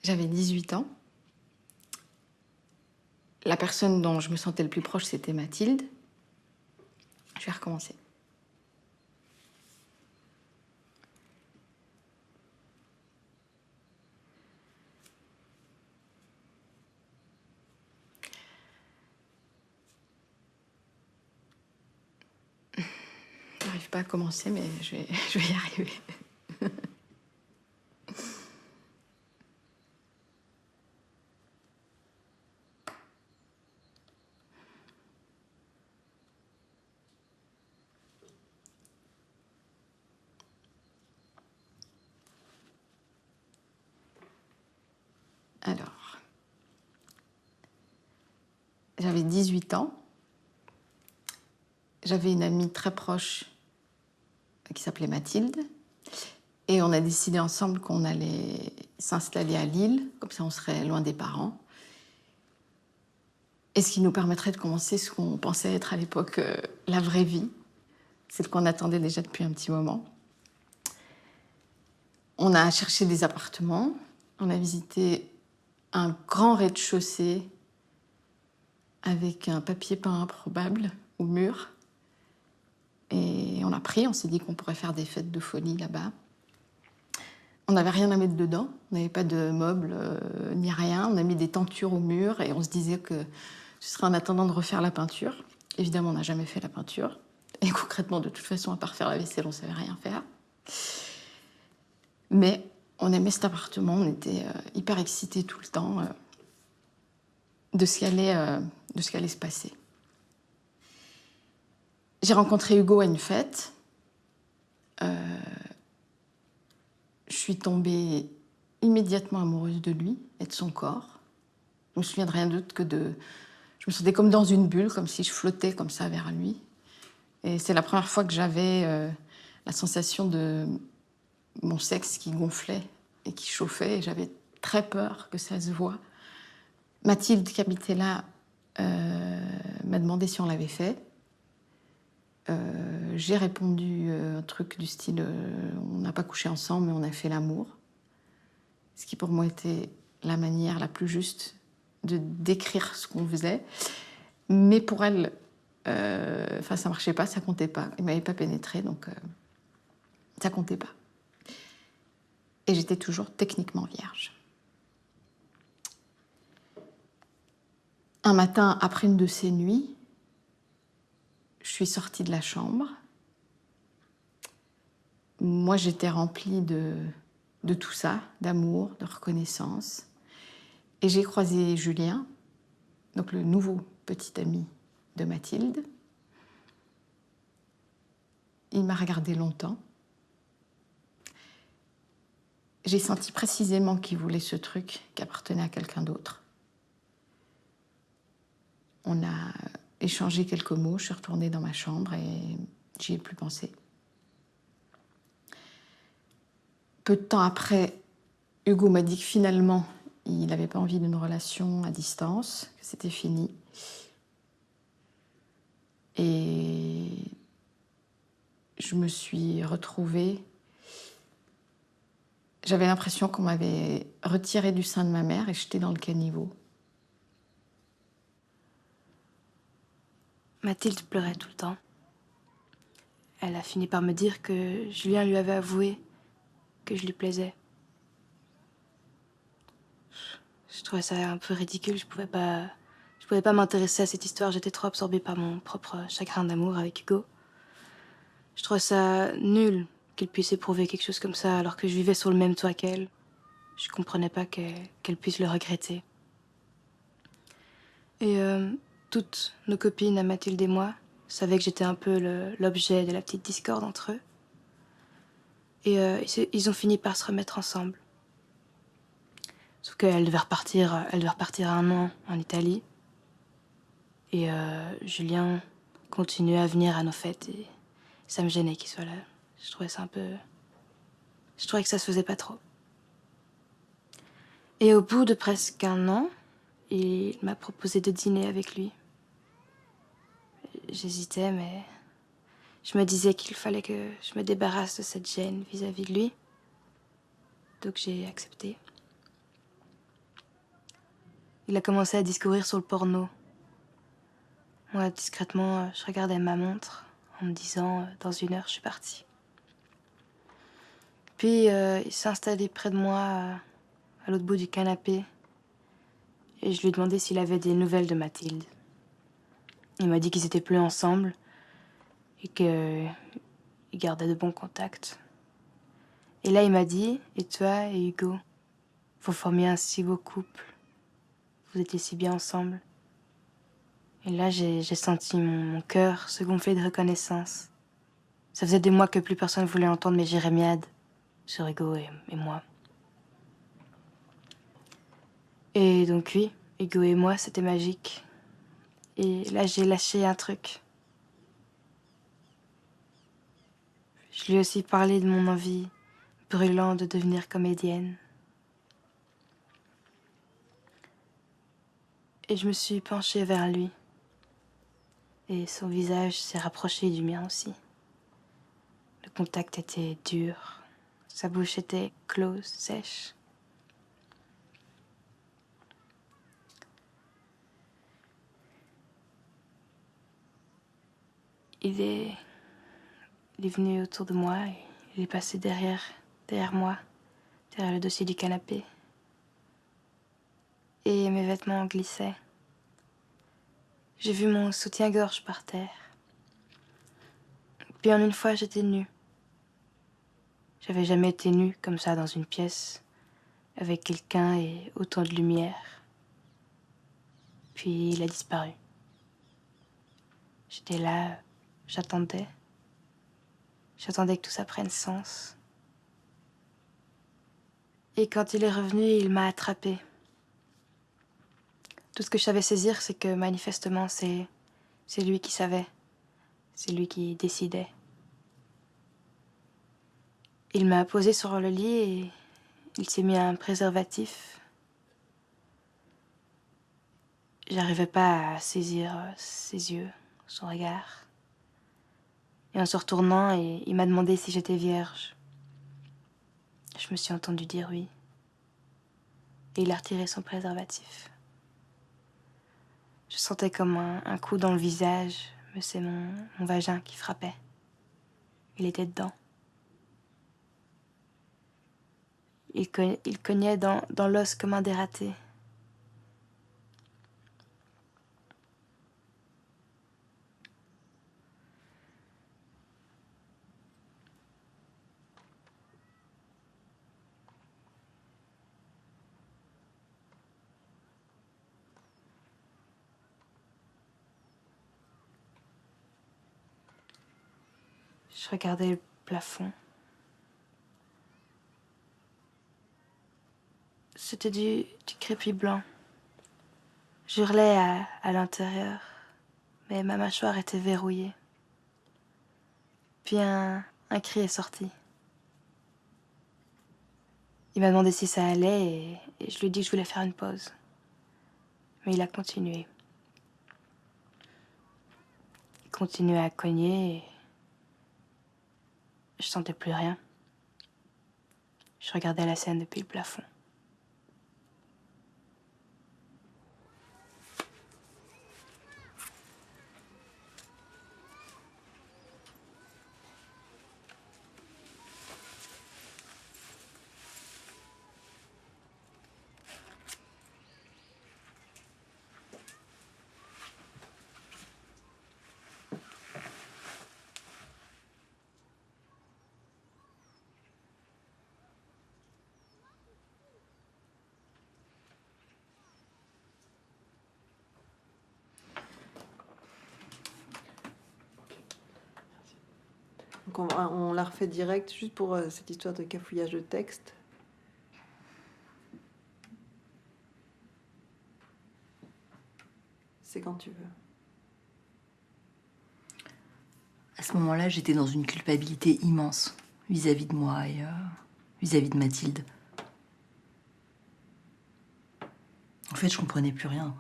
J'avais 18 ans. La personne dont je me sentais le plus proche, c'était Mathilde. Je vais recommencer. J'arrive pas à commencer, mais je vais y arriver. Alors, j'avais 18 ans. J'avais une amie très proche qui s'appelait Mathilde. Et on a décidé ensemble qu'on allait s'installer à Lille, comme ça on serait loin des parents. Et ce qui nous permettrait de commencer ce qu'on pensait être à l'époque la vraie vie, celle qu'on attendait déjà depuis un petit moment. On a cherché des appartements, on a visité un grand rez-de-chaussée avec un papier peint improbable au mur. Et on s'est dit qu'on pourrait faire des fêtes de folie là-bas. On n'avait rien à mettre dedans, on n'avait pas de meubles ni rien. On a mis des tentures au mur et on se disait que ce serait en attendant de refaire la peinture. Évidemment, on n'a jamais fait la peinture. Et concrètement, de toute façon, à part faire la vaisselle, on ne savait rien faire. Mais on aimait cet appartement, on était hyper excités tout le temps de ce qui allait se passer. J'ai rencontré Hugo à une fête. Je suis tombée immédiatement amoureuse de lui et de son corps. Je me souviens de rien d'autre que de... Je me sentais comme dans une bulle, comme si je flottais comme ça vers lui. Et c'est la première fois que j'avais la sensation de mon sexe qui gonflait et qui chauffait. Et j'avais très peur que ça se voie. Mathilde, qui habitait là, m'a demandé si on l'avait fait. J'ai répondu un truc du style on n'a pas couché ensemble, mais on a fait l'amour. Ce qui pour moi était la manière la plus juste de décrire ce qu'on faisait. Mais pour elle, ça marchait pas, ça comptait pas. Il m'avait pas pénétré, donc ça comptait pas. Et j'étais toujours techniquement vierge. Un matin, après une de ces nuits, je suis sortie de la chambre. Moi, j'étais remplie de tout ça, d'amour, de reconnaissance. Et j'ai croisé Julien, donc le nouveau petit ami de Mathilde. Il m'a regardé longtemps. J'ai senti précisément qu'il voulait ce truc qui appartenait à quelqu'un d'autre. On a échangé quelques mots, je suis retournée dans ma chambre et j'y ai plus pensé. Peu de temps après, Hugo m'a dit que finalement, il n'avait pas envie d'une relation à distance, que c'était fini. Et je me suis retrouvée... J'avais l'impression qu'on m'avait retirée du sein de ma mère et jetée dans le caniveau. Mathilde pleurait tout le temps. Elle a fini par me dire que Julien lui avait avoué que je lui plaisais. Je trouvais ça un peu ridicule, je pouvais pas m'intéresser à cette histoire, j'étais trop absorbée par mon propre chagrin d'amour avec Hugo. Je trouvais ça nul qu'il puisse éprouver quelque chose comme ça alors que je vivais sur le même toit qu'elle. Je comprenais pas qu'elle puisse le regretter. Et toutes nos copines, à Mathilde et moi, savaient que j'étais un peu l'objet de la petite discorde entre eux. Et ils ont fini par se remettre ensemble. Sauf qu'elle devait repartir un an en Italie. Et Julien continuait à venir à nos fêtes et ça me gênait qu'il soit là. Je trouvais ça un peu... Je trouvais que ça se faisait pas trop. Et au bout de presque un an, il m'a proposé de dîner avec lui. J'hésitais, mais je me disais qu'il fallait que je me débarrasse de cette gêne vis-à-vis de lui. Donc j'ai accepté. il a commencé à discourir sur le porno. Moi, discrètement, je regardais ma montre en me disant dans 1 heure, je suis partie. Puis, il s'est installé près de moi, à l'autre bout du canapé, et je lui ai demandé s'il avait des nouvelles de Mathilde. Il m'a dit qu'ils étaient plus ensemble et qu'ils gardaient de bons contacts. Et là, il m'a dit, et toi et Hugo, vous formiez un si beau couple. Vous étiez si bien ensemble. Et là, j'ai senti mon cœur se gonfler de reconnaissance. Ça faisait des mois que plus personne voulait entendre mes jérémiades sur Hugo et moi. Et donc oui, Hugo et moi, c'était magique. Et là, j'ai lâché un truc. Je lui ai aussi parlé de mon envie brûlante de devenir comédienne. Et je me suis penchée vers lui. Et son visage s'est rapproché du mien aussi. Le contact était dur. Sa bouche était close, sèche. Il est venu autour de moi et il est passé derrière moi, derrière le dossier du canapé. Et mes vêtements glissaient. J'ai vu mon soutien-gorge par terre. Puis en une fois, j'étais nue. J'avais jamais été nue comme ça dans une pièce, avec quelqu'un et autant de lumière. Puis il a disparu. J'étais là, j'attendais. J'attendais que tout ça prenne sens. Et quand il est revenu, il m'a attrapée. Tout ce que je savais saisir, c'est que manifestement, c'est lui qui savait. C'est lui qui décidait. Il m'a posée sur le lit et il s'est mis un préservatif. J'arrivais pas à saisir ses yeux, son regard. Et en se retournant, il m'a demandé si j'étais vierge. Je me suis entendue dire oui. Et il a retiré son préservatif. Je sentais comme un coup dans le visage, mais c'est mon vagin qui frappait. Il était dedans. Il cognait dans l'os comme un dératé. Je regardais le plafond. C'était du crépi blanc. J'hurlais à l'intérieur, mais ma mâchoire était verrouillée. Puis un cri est sorti. Il m'a demandé si ça allait et je lui ai dit que je voulais faire une pause. Mais il a continué. Il continuait à cogner et je sentais plus rien. Je regardais la scène depuis le plafond. Donc on la refait direct, juste pour cette histoire de cafouillage de texte. C'est quand tu veux. À ce moment-là, j'étais dans une culpabilité immense vis-à-vis de moi et vis-à-vis de Mathilde. En fait, je comprenais plus rien.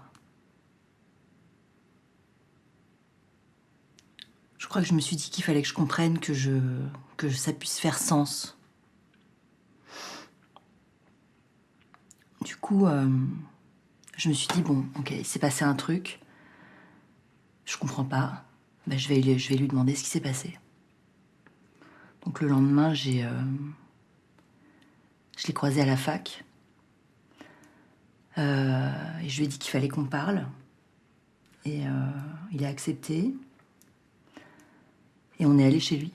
Je crois que je me suis dit qu'il fallait que je comprenne que ça puisse faire sens. Du coup, Je me suis dit, bon, ok, il s'est passé un truc. Je comprends pas. Ben, je vais lui demander ce qui s'est passé. Donc le lendemain, je l'ai croisé à la fac. Et je lui ai dit qu'il fallait qu'on parle. Et il a accepté. Et on est allé chez lui.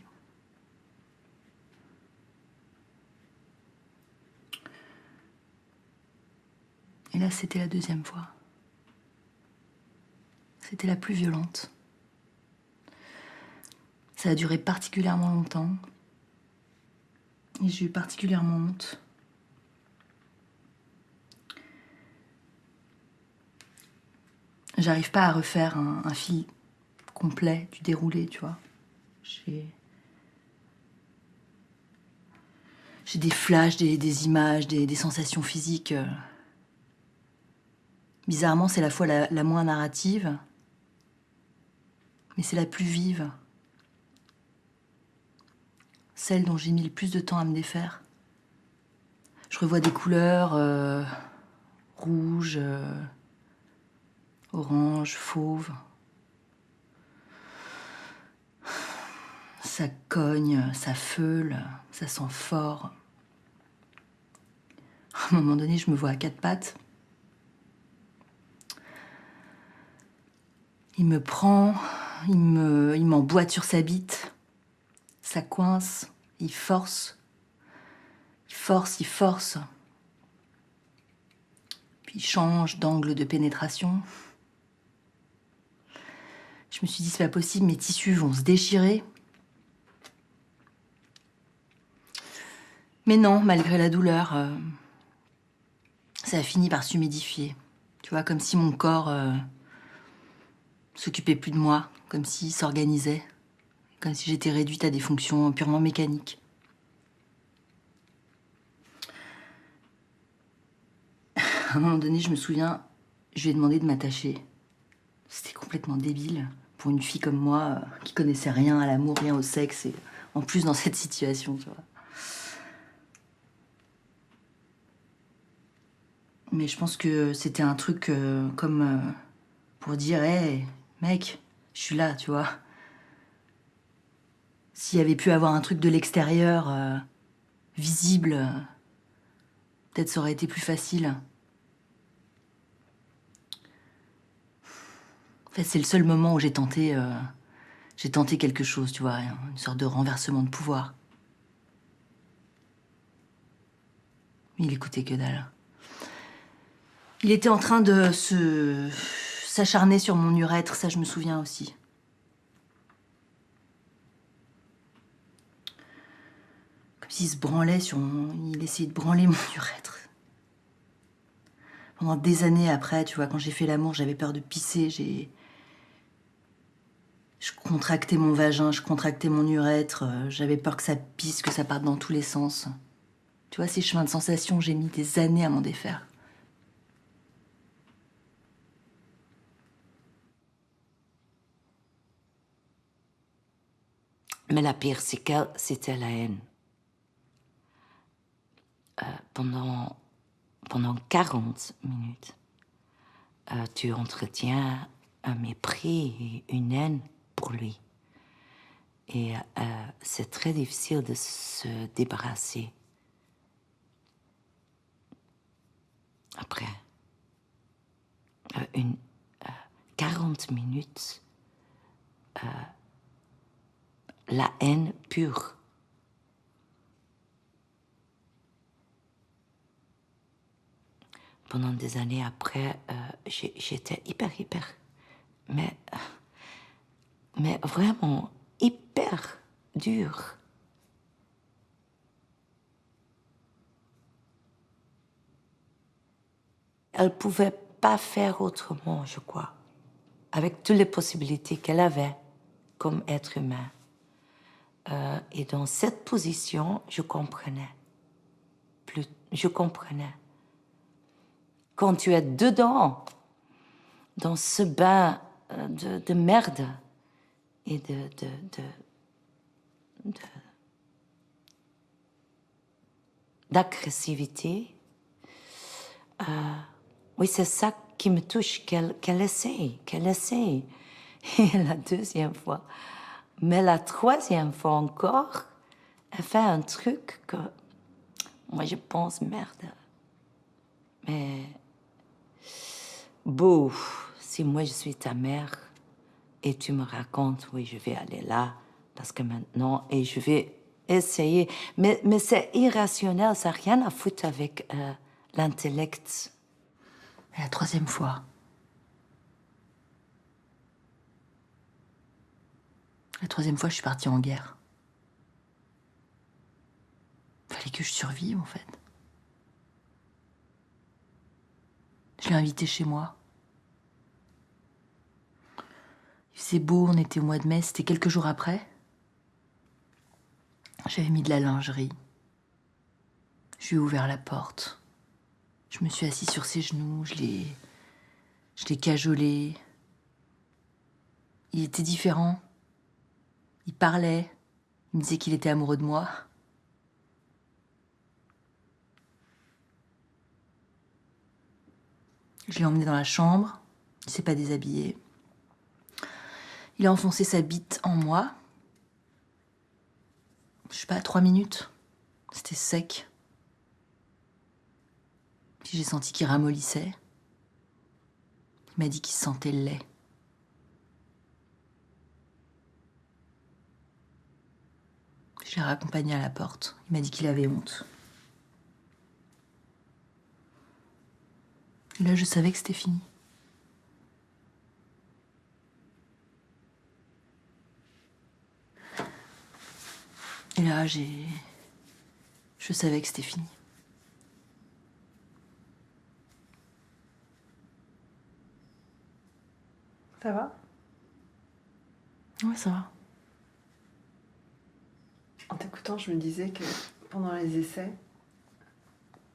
Et là, c'était la deuxième fois. C'était la plus violente. Ça a duré particulièrement longtemps. Et j'ai eu particulièrement honte. J'arrive pas à refaire un fil complet du déroulé, tu vois. J'ai des flashs, des images, des sensations physiques. Bizarrement, c'est la fois la moins narrative, mais c'est la plus vive. Celle dont j'ai mis le plus de temps à me défaire. Je revois des couleurs rouge, orange, fauve. Ça cogne, ça feule, ça sent fort. À un moment donné, je me vois à quatre pattes. Il me prend, il m'emboîte sur sa bite. Ça coince, il force. Il force, il force. Puis il change d'angle de pénétration. Je me suis dit, c'est pas possible, mes tissus vont se déchirer. Mais non, malgré la douleur, ça a fini par s'humidifier. Tu vois, comme si mon corps s'occupait plus de moi, comme s'il s'organisait, comme si j'étais réduite à des fonctions purement mécaniques. À un moment donné, je me souviens, je lui ai demandé de m'attacher. C'était complètement débile pour une fille comme moi qui connaissait rien à l'amour, rien au sexe, et en plus dans cette situation, tu vois. Mais je pense que c'était un truc comme pour dire, hé, mec, je suis là, tu vois. S'il y avait pu avoir un truc de l'extérieur, visible, peut-être ça aurait été plus facile. En fait, c'est le seul moment où j'ai tenté quelque chose, tu vois, une sorte de renversement de pouvoir. Mais il écoutait que dalle. Il était en train de s'acharner sur mon urètre, ça je me souviens aussi. Comme s'il se branlait sur il essayait de branler mon urètre. Pendant des années après, tu vois, quand j'ai fait l'amour, j'avais peur de pisser, je contractais mon vagin, je contractais mon urètre, j'avais peur que ça pisse, que ça parte dans tous les sens. Tu vois, ces chemins de sensation, j'ai mis des années à m'en défaire. Mais la pire, c'est que c'était la haine. Pendant 40 minutes, tu entretiens un mépris et une haine pour lui. Et c'est très difficile de se débarrasser. Après 40 minutes, la haine pure. Pendant des années après, j'étais hyper, mais vraiment hyper dure. Elle pouvait pas faire autrement, je crois, avec toutes les possibilités qu'elle avait comme être humain. Et dans cette position, je comprenais. Je comprenais. Quand tu es dedans, dans ce bain de merde et d'agressivité, Oui, c'est ça qui me touche, qu'elle essaye. Et la deuxième fois. Mais la troisième fois encore, elle fait un truc que moi je pense merde. Mais bon, si moi je suis ta mère et tu me racontes, oui, je vais aller là, parce que maintenant, et je vais essayer. Mais c'est irrationnel, ça n'a rien à foutre avec l'intellect. Et la troisième fois. La troisième fois, je suis partie en guerre. Fallait que je survive, en fait. Je l'ai invité chez moi. Il faisait beau, on était au mois de mai, c'était quelques jours après. J'avais mis de la lingerie. Je lui ai ouvert la porte. Je me suis assise sur ses genoux, je l'ai cajolé. Il était différent. Il parlait. Il me disait qu'il était amoureux de moi. Je l'ai emmené dans la chambre. Il s'est pas déshabillé. Il a enfoncé sa bite en moi. Je sais pas, 3 minutes. C'était sec. Puis j'ai senti qu'il ramollissait. Il m'a dit qu'il sentait le lait. Je l'ai raccompagné à la porte. Il m'a dit qu'il avait honte. Et là, je savais que c'était fini. Et là, je savais que c'était fini. Ça va? Ouais, ça va. En t'écoutant, je me disais que pendant les essais,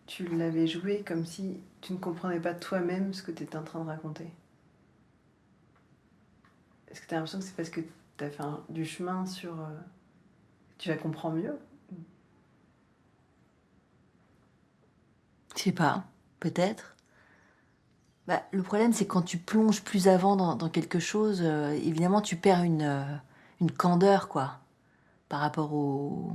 tu l'avais joué comme si tu ne comprenais pas toi-même ce que tu étais en train de raconter. Est-ce que tu as l'impression que c'est parce que tu as fait du chemin sur... tu la comprends mieux? Je sais pas, peut-être. Bah, le problème, c'est quand tu plonges plus avant dans quelque chose, évidemment, tu perds une candeur, quoi, par rapport au...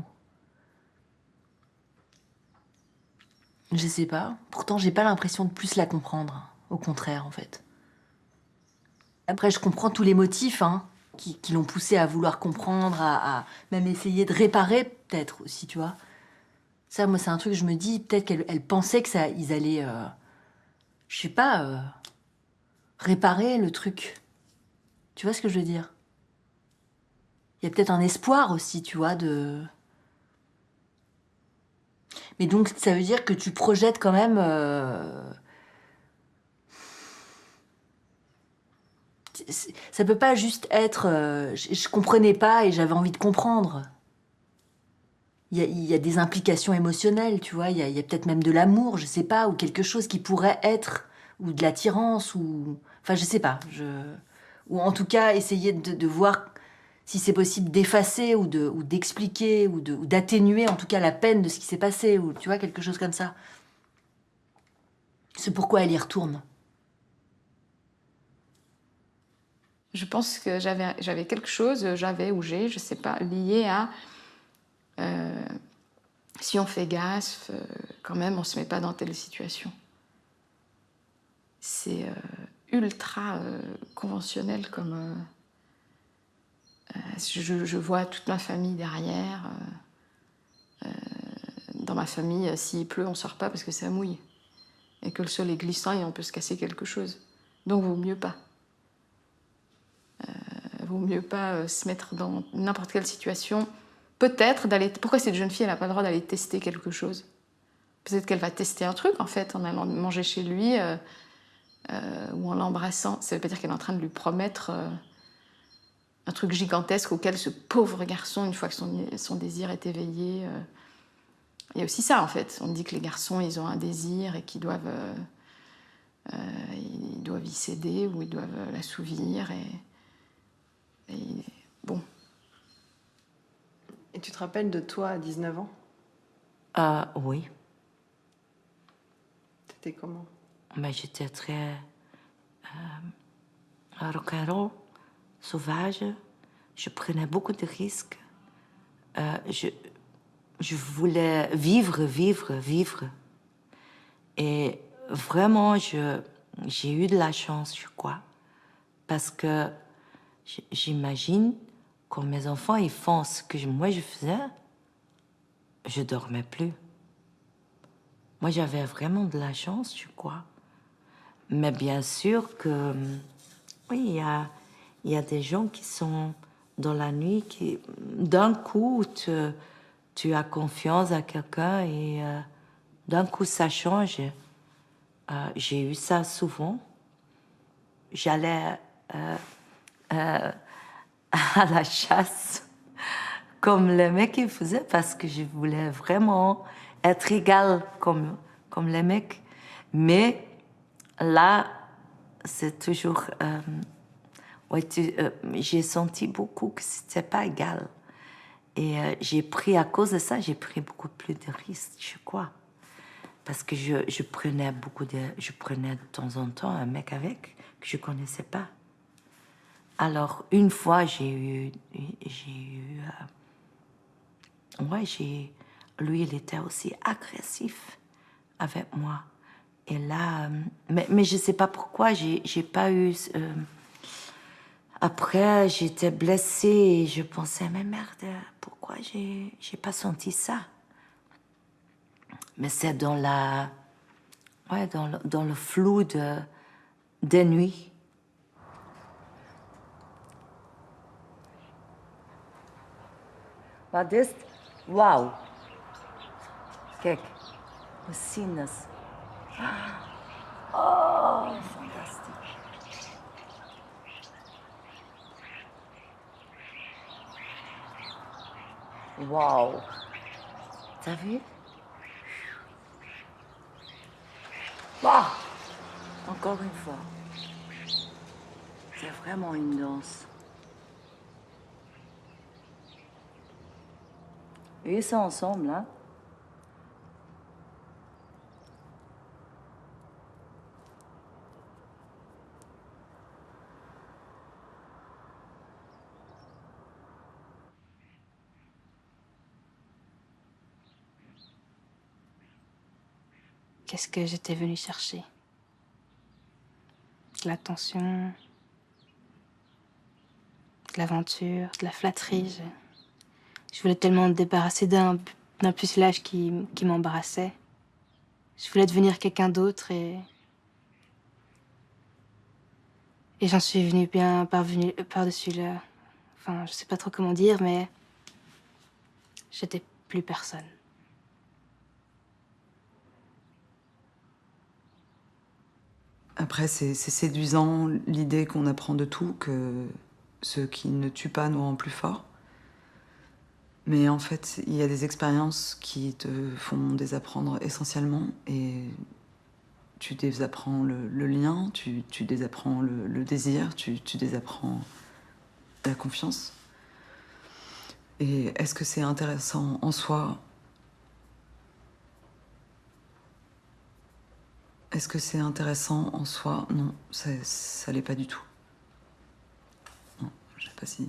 Je sais pas. Pourtant, j'ai pas l'impression de plus la comprendre. Au contraire, en fait. Après, je comprends tous les motifs, hein, qui l'ont poussé à vouloir comprendre, à même essayer de réparer, peut-être aussi, tu vois. Ça, moi, c'est un truc, je me dis, peut-être qu'elle pensait que ça, ils allaient, je sais pas, réparer le truc. Tu vois ce que je veux dire? Il y a peut-être un espoir aussi, tu vois, de... Mais donc, ça veut dire que tu projettes quand même... Ça peut pas juste être... je comprenais pas et j'avais envie de comprendre. Il y a des implications émotionnelles, tu vois. Il y a peut-être même de l'amour, je sais pas, ou quelque chose qui pourrait être... Ou de l'attirance, ou... Enfin, je sais pas. Ou en tout cas, essayer de voir si c'est possible d'effacer ou d'expliquer ou d'atténuer en tout cas la peine de ce qui s'est passé, ou tu vois, quelque chose comme ça. C'est pourquoi elle y retourne. Je pense que j'avais quelque chose, ou j'ai, je sais pas, lié à si on fait gaffe, quand même, on se met pas dans telle situation. C'est ultra conventionnel comme... je vois toute ma famille derrière. Dans ma famille, s'il pleut, on sort pas parce que ça mouille. Et que le sol est glissant et on peut se casser quelque chose. Donc vaut mieux pas. Vaut mieux pas se mettre dans n'importe quelle situation. Peut-être d'aller... Pourquoi cette jeune fille, elle n'a pas le droit d'aller tester quelque chose? Peut-être qu'elle va tester un truc, en fait, en allant manger chez lui ou en l'embrassant. Ça veut pas dire qu'elle est en train de lui promettre un truc gigantesque auquel ce pauvre garçon, une fois que son désir est éveillé... Il y a aussi ça, en fait. On dit que les garçons, ils ont un désir et qu'ils doivent y céder ou ils doivent l'assouvir. Et bon. Et tu te rappelles de toi à 19 ans? Oui. T'étais comment? mais j'étais très rock'n'roll, sauvage. Je prenais beaucoup de risques. Je voulais vivre. Et vraiment, j'ai eu de la chance, je crois. Parce que j'imagine quand mes enfants ils font ce que moi je faisais, je dormais plus. Moi, j'avais vraiment de la chance, je crois. Mais bien sûr que, oui, il y a des gens qui sont dans la nuit, qui, d'un coup, tu as confiance à quelqu'un et d'un coup, ça change. J'ai eu ça souvent. J'allais à la chasse, comme les mecs ils faisaient, parce que je voulais vraiment être égale comme les mecs. Mais là, c'est toujours... j'ai senti beaucoup que c'était pas égal. Et j'ai pris, à cause de ça, j'ai pris beaucoup plus de risques, je crois. Parce que je prenais de temps en temps un mec avec que je connaissais pas. Alors, une fois, lui, il était aussi agressif avec moi. Et là, mais je sais pas pourquoi, j'ai pas eu... Après, j'étais blessée et je pensais, mais merde, pourquoi j'ai pas senti ça? Mais c'est dans le flou des nuits. Maar dit, wauw. Kijk, machines. Oh, fantastisch. Waouh. T'as vu? Ah, encore une fois. C'est vraiment une danse. Ils sont ensemble, hein? Qu'est-ce que j'étais venue chercher? De l'attention, de l'aventure, de la flatterie. Je voulais tellement me débarrasser d'un pucelage qui m'embarrassait. Je voulais devenir quelqu'un d'autre et j'en suis venue bien parvenue par-dessus là. Enfin, je sais pas trop comment dire, mais j'étais plus personne. Après, c'est séduisant l'idée qu'on apprend de tout, que ce qui ne tue pas nous rend plus forts. Mais en fait, il y a des expériences qui te font désapprendre essentiellement, et tu désapprends le lien, tu désapprends le désir, tu désapprends la confiance. Et est-ce que c'est intéressant en soi? Est-ce que c'est intéressant en soi? Non, ça l'est pas du tout. Non, je sais pas si...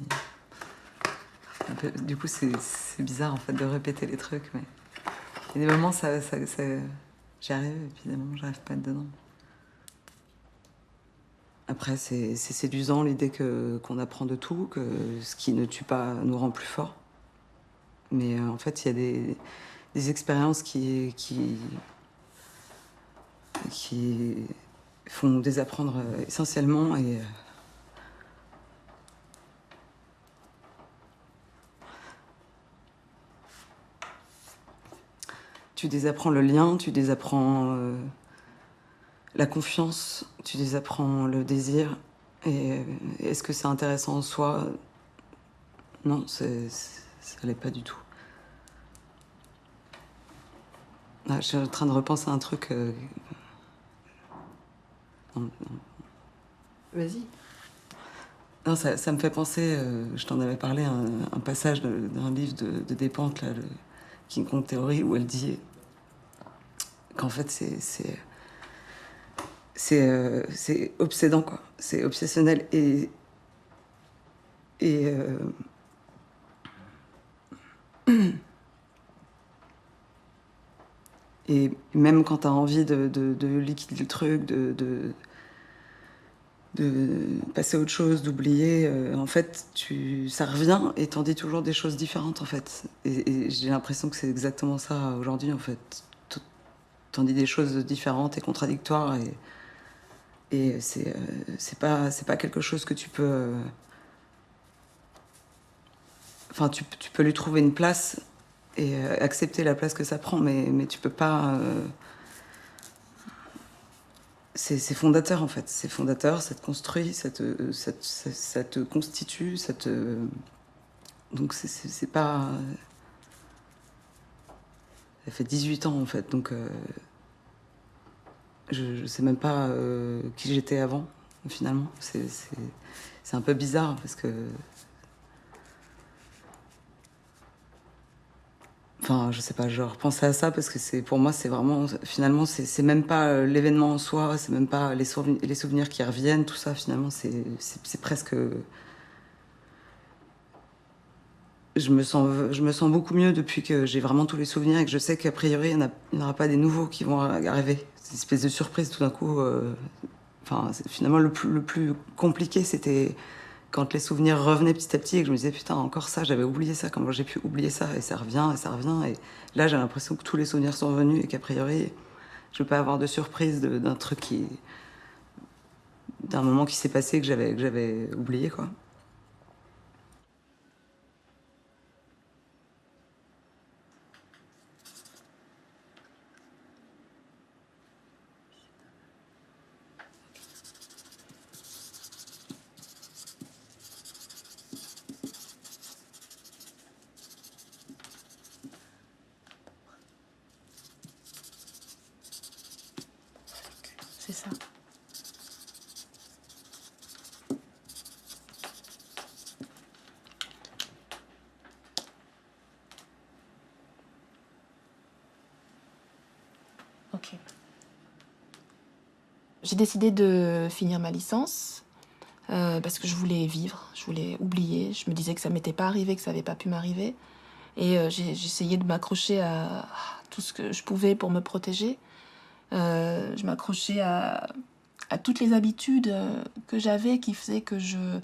Du coup, c'est bizarre en fait de répéter les trucs, mais il y a des moments, j'y arrive, et puis des moments, j'arrive pas à être dedans. Après, c'est séduisant l'idée qu'on apprend de tout, que ce qui ne tue pas nous rend plus forts. Mais en fait, il y a des expériences qui font désapprendre essentiellement, et tu désapprends le lien, tu désapprends la confiance, tu désapprends le désir. Et est-ce que c'est intéressant en soi? Non, ça l'est pas du tout. Ah, je suis en train de repenser à un truc. Non. Vas-y. Non, ça me fait penser, je t'en avais parlé, un passage d'un livre de Despentes, là, le King Kong Theory, où elle dit qu'en fait, c'est obsédant, quoi. C'est obsessionnel. Et même quand t'as envie de liquider le truc, de passer à autre chose, d'oublier, en fait, ça revient et t'en dis toujours des choses différentes, en fait. Et j'ai l'impression que c'est exactement ça aujourd'hui, en fait. T'en dis des choses différentes et contradictoires et c'est pas quelque chose que tu peux... Enfin, tu peux lui trouver une place et accepter la place que ça prend, mais tu peux pas... C'est fondateur, en fait. C'est fondateur, ça te construit, ça te constitue, ça te... Donc c'est pas... Ça fait 18 ans, en fait, donc... Je sais même pas qui j'étais avant, finalement. C'est un peu bizarre, parce que... Enfin, je sais pas, je repensais à ça parce que pour moi, c'est vraiment, finalement, c'est même pas l'événement en soi, c'est même pas les souvenirs qui reviennent, tout ça, finalement, c'est presque... Je me sens beaucoup mieux depuis que j'ai vraiment tous les souvenirs et que je sais qu'a priori, il n'y en aura pas des nouveaux qui vont arriver. C'est une espèce de surprise tout d'un coup. Enfin, finalement, le plus compliqué, c'était quand les souvenirs revenaient petit à petit et que je me disais putain, encore ça, j'avais oublié ça, comment j'ai pu oublier ça, et ça revient et ça revient, et là j'ai l'impression que tous les souvenirs sont revenus et qu'a priori je peux pas avoir de surprise d'un truc d'un moment qui s'est passé que j'avais oublié, quoi. C'est ça. Ok. J'ai décidé de finir ma licence parce que je voulais vivre, je voulais oublier. Je me disais que ça m'était pas arrivé, que ça avait pas pu m'arriver. Et j'essayais de m'accrocher à tout ce que je pouvais pour me protéger. Je m'accrochais à toutes les habitudes que j'avais qui faisaient que je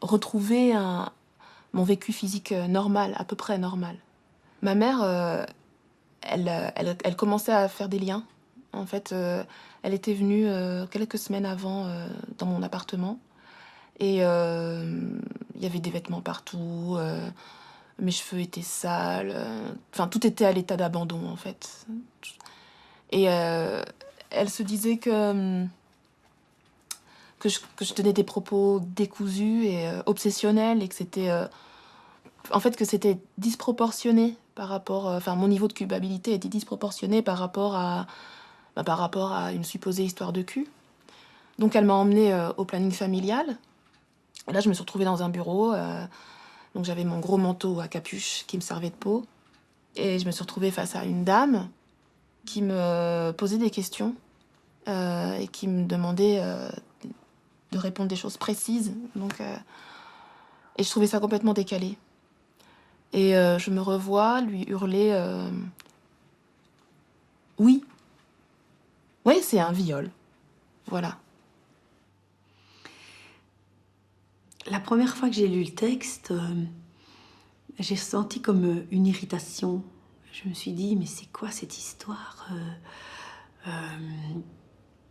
retrouvais mon vécu physique normal, à peu près normal. Ma mère, elle commençait à faire des liens. En fait, elle était venue quelques semaines avant dans mon appartement. Et il y avait des vêtements partout, mes cheveux étaient sales. Enfin, tout était à l'état d'abandon, en fait. Et elle se disait que je tenais des propos décousus et obsessionnels et que c'était... en fait, que c'était disproportionné par rapport... Enfin, mon niveau de culpabilité était disproportionné par rapport à une supposée histoire de cul. Donc, elle m'a emmenée au planning familial. Et là, je me suis retrouvée dans un bureau. Donc, j'avais mon gros manteau à capuche qui me servait de peau. Et je me suis retrouvée face à une dame qui me posait des questions et qui me demandait de répondre des choses précises. Donc, et je trouvais ça complètement décalé. Et je me revois lui hurler « Oui. Oui, c'est un viol. » Voilà. La première fois que j'ai lu le texte, j'ai ressenti comme une irritation. Je me suis dit, mais c'est quoi cette histoire?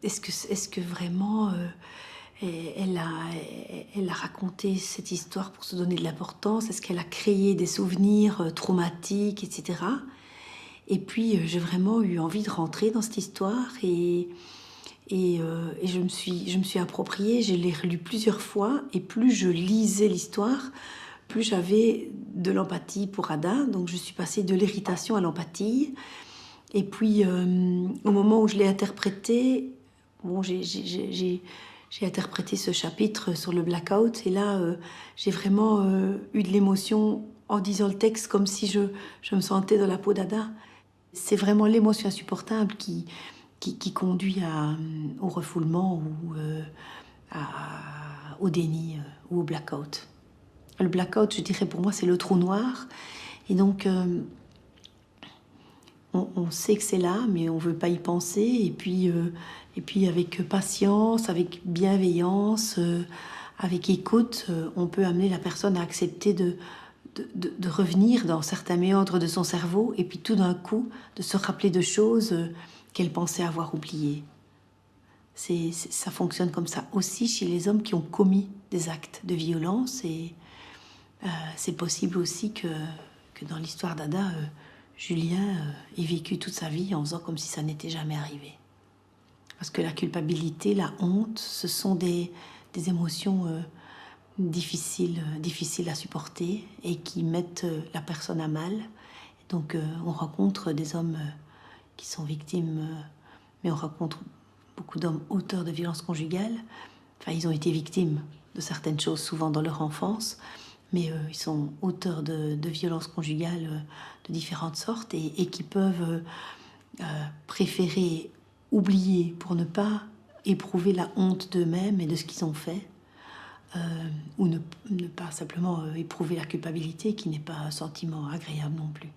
Est-ce que vraiment elle a raconté cette histoire pour se donner de l'importance? Est-ce qu'elle a créé des souvenirs traumatiques, etc. Et puis j'ai vraiment eu envie de rentrer dans cette histoire et je me suis appropriée, je l'ai relu plusieurs fois, et plus je lisais l'histoire, plus j'avais de l'empathie pour Ada. Donc je suis passée de l'irritation à l'empathie. Et puis au moment où je l'ai interprété, bon, j'ai interprété ce chapitre sur le blackout, et là j'ai vraiment eu de l'émotion en disant le texte, comme si je me sentais dans la peau d'Ada. C'est vraiment l'émotion insupportable qui conduit au refoulement ou au déni ou au blackout. Le blackout, je dirais pour moi, c'est le trou noir. Et donc, on sait que c'est là, mais on ne veut pas y penser. Et puis avec patience, avec bienveillance, avec écoute, on peut amener la personne à accepter de revenir dans certains méandres de son cerveau et puis tout d'un coup de se rappeler de choses qu'elle pensait avoir oubliées. Ça fonctionne comme ça aussi chez les hommes qui ont commis des actes de violence et c'est possible aussi que dans l'histoire d'Ada, Julien ait vécu toute sa vie en faisant comme si ça n'était jamais arrivé. Parce que la culpabilité, la honte, ce sont des émotions difficiles à supporter et qui mettent la personne à mal. Donc on rencontre des hommes qui sont victimes, mais on rencontre beaucoup d'hommes auteurs de violences conjugales. Enfin, ils ont été victimes de certaines choses souvent dans leur enfance, mais ils sont auteurs de violences conjugales de différentes sortes et qui peuvent préférer oublier pour ne pas éprouver la honte d'eux-mêmes et de ce qu'ils ont fait. Ou ne pas simplement éprouver la culpabilité, qui n'est pas un sentiment agréable non plus.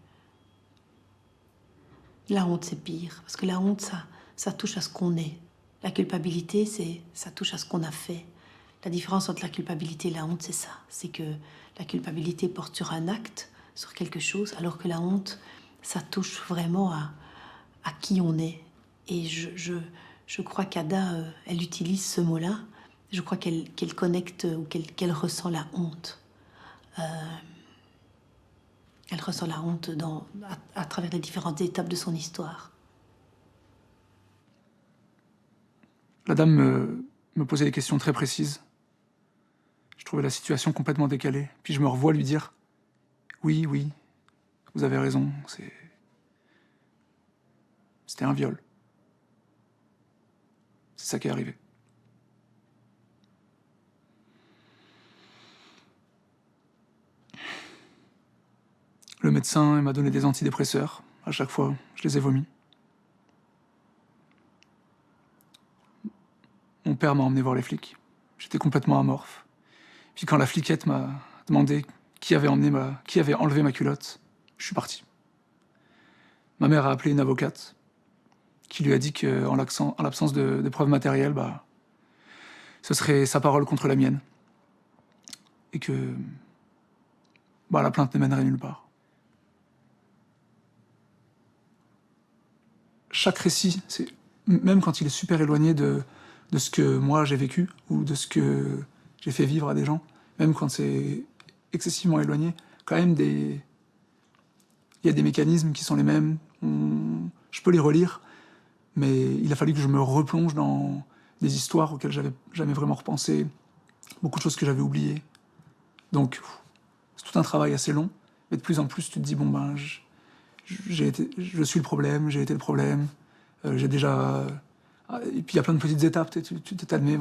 La honte, c'est pire, parce que la honte, ça touche à ce qu'on est. La culpabilité, ça touche à ce qu'on a fait. La différence entre la culpabilité et la honte, c'est ça. C'est que la culpabilité porte sur un acte, sur quelque chose, alors que la honte, ça touche vraiment à qui on est. Et je crois qu'Ada, elle utilise ce mot-là. Je crois qu'elle connecte ou qu'elle ressent la honte. Elle ressent la honte à travers les différentes étapes de son histoire. La dame me posait des questions très précises. Je trouvais la situation complètement décalée. Puis je me revois lui dire « Oui, oui, vous avez raison, c'était un viol. C'est ça qui est arrivé. » Le médecin m'a donné des antidépresseurs. À chaque fois, je les ai vomis. Mon père m'a emmené voir les flics. J'étais complètement amorphe. Puis quand la fliquette m'a demandé qui avait enlevé ma culotte, je suis parti. Ma mère a appelé une avocate qui lui a dit qu'en l'absence de preuves matérielles, ce serait sa parole contre la mienne. Et que la plainte ne mènerait nulle part. Chaque récit, même quand il est super éloigné de ce que moi j'ai vécu ou de ce que j'ai fait vivre à des gens, même quand c'est excessivement éloigné, quand même il y a des mécanismes qui sont les mêmes. Je peux les relire, mais il a fallu que je me replonge dans des histoires auxquelles j'avais jamais vraiment repensé, beaucoup de choses que j'avais oubliées. Donc, c'est tout un travail assez long, mais de plus en plus, tu te dis, je suis le problème, j'ai été le problème, j'ai déjà... Et puis il y a plein de petites étapes, tu t'admets,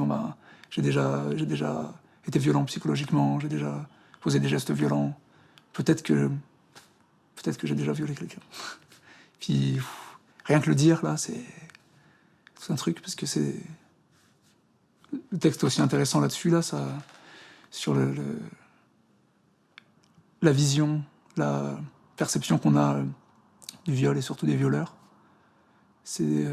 j'ai déjà été violent psychologiquement, j'ai déjà posé des gestes violents, peut-être que j'ai déjà violé quelqu'un. Puis rien que le dire, là, c'est tout un truc, parce que c'est... Le texte est aussi intéressant là-dessus, là, sur la vision, la perception qu'on a du viol et surtout des violeurs. Il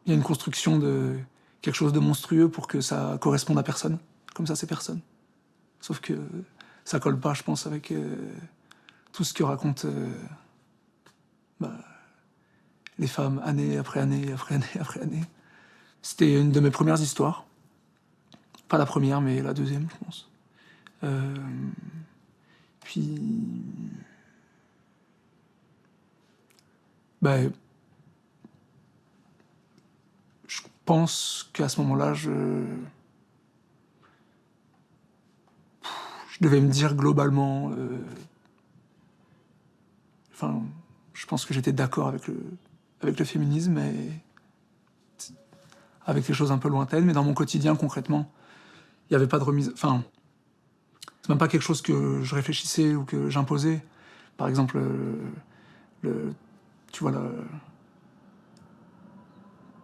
y a une construction de quelque chose de monstrueux pour que ça corresponde à personne. Comme ça, c'est personne. Sauf que ça colle pas, je pense, avec tout ce que racontent les femmes année après année, après année, après année. C'était une de mes premières histoires. Pas la première, mais la deuxième, je pense. Puis... je pense qu'à ce moment-là, je devais me dire globalement... je pense que j'étais d'accord avec le féminisme, et avec les choses un peu lointaines, mais dans mon quotidien, concrètement, il n'y avait pas de remise... c'est même pas quelque chose que je réfléchissais ou que j'imposais. Par exemple, tu vois,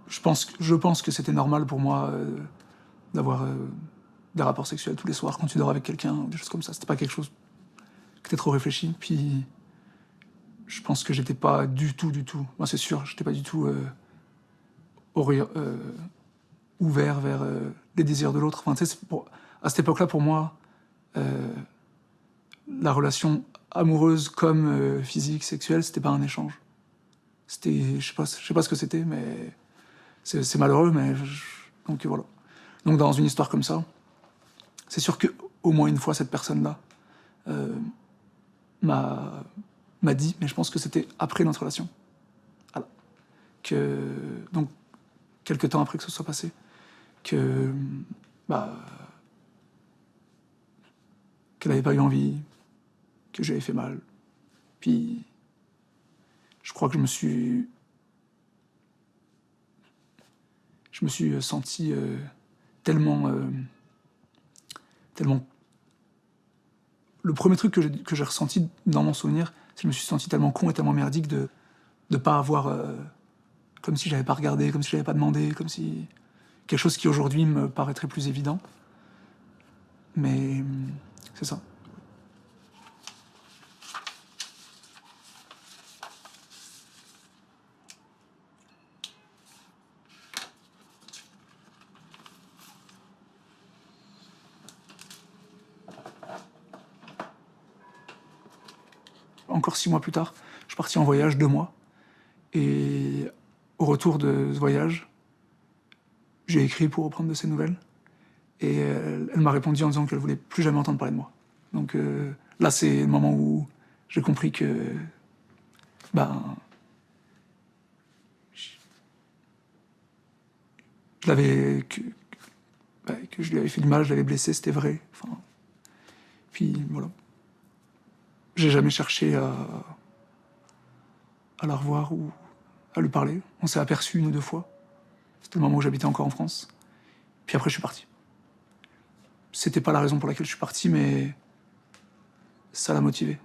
je pense que c'était normal pour moi d'avoir des rapports sexuels tous les soirs quand tu dors avec quelqu'un, ou des choses comme ça. C'était pas quelque chose qui était trop réfléchi. Puis je pense que j'étais pas du tout, moi c'est sûr, j'étais pas du tout ouvert vers les désirs de l'autre. Enfin, tu sais, à cette époque-là, pour moi, la relation amoureuse comme physique, sexuelle, c'était pas un échange. C'était, je sais pas ce que c'était, mais c'est malheureux, mais donc voilà. Donc dans une histoire comme ça, c'est sûr que au moins une fois cette personne-là m'a dit, mais je pense que c'était après notre relation, voilà, donc quelques temps après que ce soit passé, que qu'elle n'avait pas eu envie, que j'avais fait mal. Puis je crois que je me suis senti tellement... Le premier truc que j'ai ressenti dans mon souvenir, c'est que je me suis senti tellement con et tellement merdique de pas avoir... comme si j'avais pas regardé, comme si j'avais pas demandé, comme si... Quelque chose qui aujourd'hui me paraîtrait plus évident. Mais c'est ça. Encore 6 mois plus tard, je suis parti en voyage 2 mois. Et au retour de ce voyage, j'ai écrit pour reprendre de ses nouvelles. Et elle m'a répondu en disant qu'elle voulait plus jamais entendre parler de moi. Donc là, c'est le moment où j'ai compris que... que je lui avais fait du mal, je l'avais blessé, c'était vrai. Enfin, puis voilà. J'ai jamais cherché à la revoir ou à lui parler. On s'est aperçus 1 ou 2 fois. C'était le moment où j'habitais encore en France. Puis après, je suis parti. C'était pas la raison pour laquelle je suis parti, mais ça l'a motivé.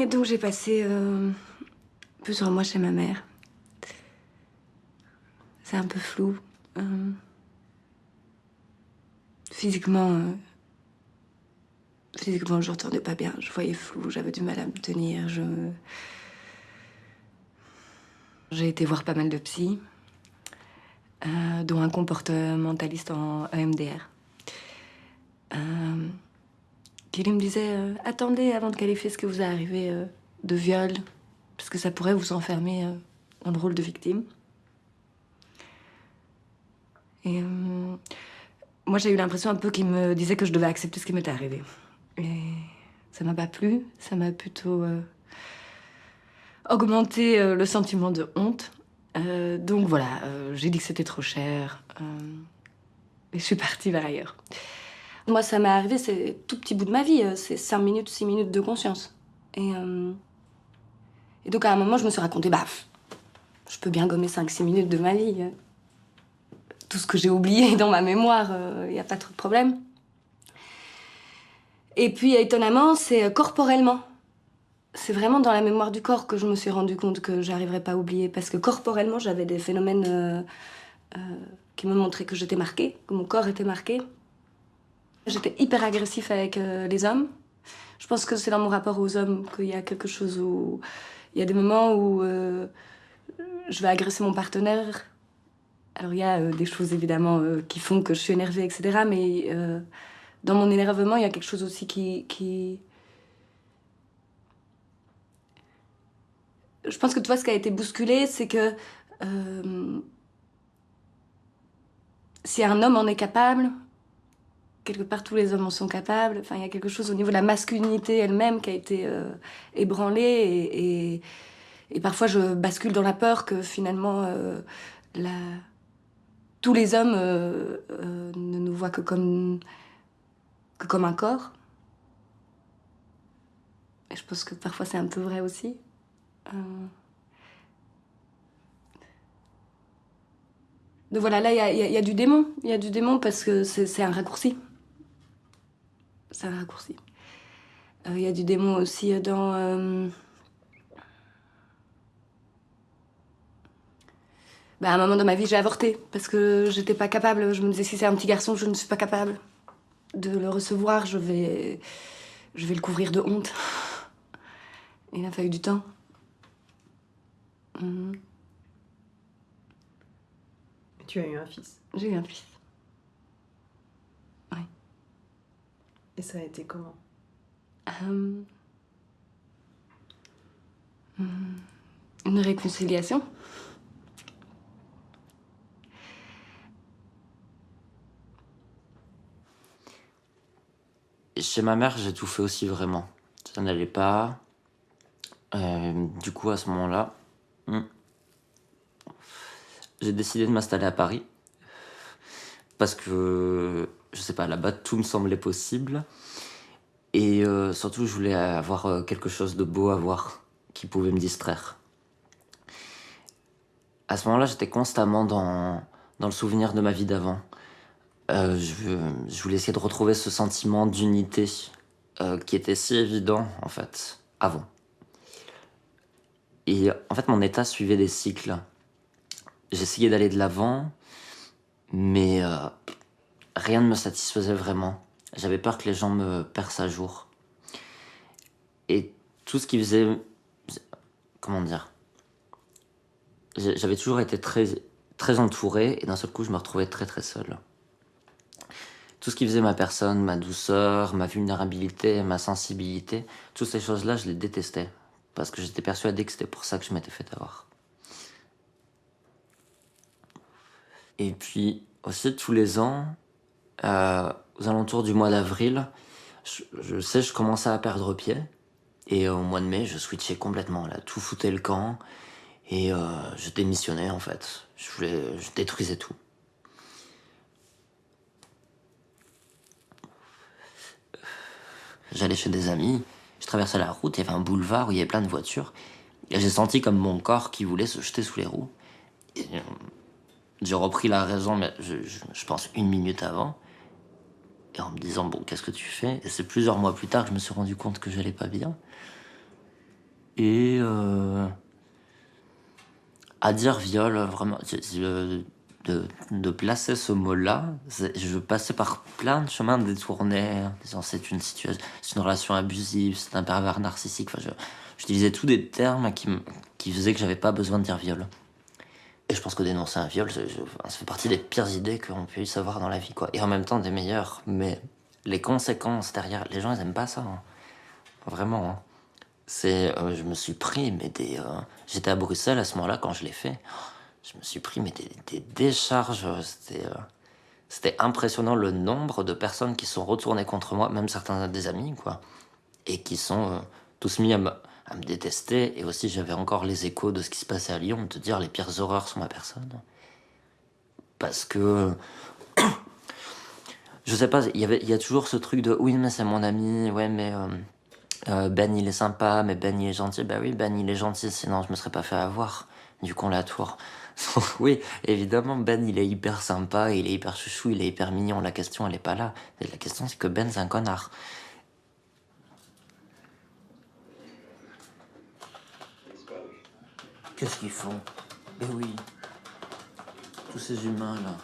Donc j'ai passé plusieurs mois chez ma mère. C'est un peu flou. Physiquement, je retournais pas bien. Je voyais flou, j'avais du mal à me tenir. J'ai été voir pas mal de psy, dont un comportementaliste en EMDR. Qui me disait attendez avant de qualifier ce que vous est arrivé de viol, parce que ça pourrait vous enfermer dans le rôle de victime. Et moi, j'ai eu l'impression un peu qu'il me disait que je devais accepter ce qui m'était arrivé. Et ça m'a pas plu, ça m'a plutôt augmenté le sentiment de honte. Donc voilà, j'ai dit que c'était trop cher et je suis partie vers ailleurs. Moi, ça m'est arrivé, c'est tout petit bout de ma vie, c'est 5 minutes, 6 minutes de conscience. Et donc à un moment, je me suis raconté, je peux bien gommer 5-6 minutes de ma vie. Tout ce que j'ai oublié dans ma mémoire, il n'y a pas trop de problème. Et puis étonnamment, c'est corporellement. C'est vraiment dans la mémoire du corps que je me suis rendu compte que j'arriverais pas à oublier. Parce que corporellement, j'avais des phénomènes qui me montraient que j'étais marquée, que mon corps était marqué. J'étais hyper agressif avec les hommes. Je pense que c'est dans mon rapport aux hommes qu'il y a quelque chose où... Il y a des moments où je vais agresser mon partenaire. Alors il y a des choses évidemment qui font que je suis énervée, etc. Mais dans mon énervement, il y a quelque chose aussi qui... Je pense que tu vois, ce qui a été bousculé, c'est que si un homme en est capable... Quelque part, tous les hommes en sont capables. Enfin, il y a quelque chose au niveau de la masculinité elle-même qui a été ébranlée. Et parfois, je bascule dans la peur que finalement, tous les hommes ne nous voient que comme un corps. Et je pense que parfois c'est un peu vrai aussi. Donc voilà, là il y a du démon. Il y a du démon parce que c'est un raccourci. C'est un raccourci. Il y a du démon aussi dans... Bah, à un moment dans ma vie, j'ai avorté parce que j'étais pas capable. Je me disais, si c'est un petit garçon, je ne suis pas capable de le recevoir. Je vais le couvrir de honte. Il a fallu du temps. Tu as eu un fils. J'ai eu un fils. Oui. Et ça a été comment? Une réconciliation. Chez ma mère, j'ai tout fait aussi vraiment. Ça n'allait pas. Du coup, à ce moment-là, j'ai décidé de m'installer à Paris. Parce que, je sais pas, là-bas, tout me semblait possible. Et surtout, je voulais avoir quelque chose de beau à voir, qui pouvait me distraire. À ce moment-là, j'étais constamment dans le souvenir de ma vie d'avant. Je voulais essayer de retrouver ce sentiment d'unité qui était si évident, en fait, avant. Et en fait, mon état suivait des cycles. J'essayais d'aller de l'avant, mais rien ne me satisfaisait vraiment. J'avais peur que les gens me percent à jour. Et tout ce qui faisait... Comment dire? J'avais toujours été très, très entouré, et d'un seul coup, je me retrouvais très très seul. Tout ce qui faisait ma personne, ma douceur, ma vulnérabilité, ma sensibilité, toutes ces choses-là, je les détestais. Parce que j'étais persuadé que c'était pour ça que je m'étais fait avoir. Et puis, aussi, tous les ans, aux alentours du mois d'avril, je commençais à perdre pied. Et au mois de mai, je switchais complètement, là, tout foutait le camp. Et je démissionnais, en fait. Je détruisais tout. J'allais chez des amis, je traversais la route, il y avait un boulevard où il y avait plein de voitures. Et j'ai senti comme mon corps qui voulait se jeter sous les roues. Et j'ai repris la raison, mais je pense 1 minute avant. Et en me disant, bon, qu'est-ce que tu fais? Et c'est plusieurs mois plus tard que je me suis rendu compte que j'allais pas bien. Et à dire viol, vraiment, de placer ce mot-là, je passais par plein de chemins détournés, en disant c'est une situation, c'est une relation abusive, c'est un pervers narcissique. Enfin, j'utilisais tous des termes qui faisaient que j'avais pas besoin de dire viol. Et je pense que dénoncer un viol, ça fait partie des pires idées qu'on puisse avoir dans la vie, quoi. Et en même temps des meilleures. Mais les conséquences derrière, les gens ils aiment pas ça. Hein. Vraiment. Hein. Je me suis pris, mais j'étais à Bruxelles à ce moment-là quand je l'ai fait. Je me suis pris mais des décharges. C'était impressionnant le nombre de personnes qui sont retournées contre moi, même certains des amis, quoi. Et qui sont tous mis à me détester. Et aussi, j'avais encore les échos de ce qui se passait à Lyon, de dire les pires horreurs sur ma personne. Parce que... je sais pas, il y a toujours ce truc de « oui, mais c'est mon ami, ouais, mais... Ben, il est sympa, mais Ben, il est gentil. » Bah oui, Ben, il est gentil, sinon je me serais pas fait avoir, du con la tour. Oui, évidemment, Ben, il est hyper sympa, il est hyper chouchou, il est hyper mignon. La question, elle est pas là. Et la question, c'est que Ben, c'est un connard. Qu'est-ce qu'ils font? Eh oui, tous ces humains-là.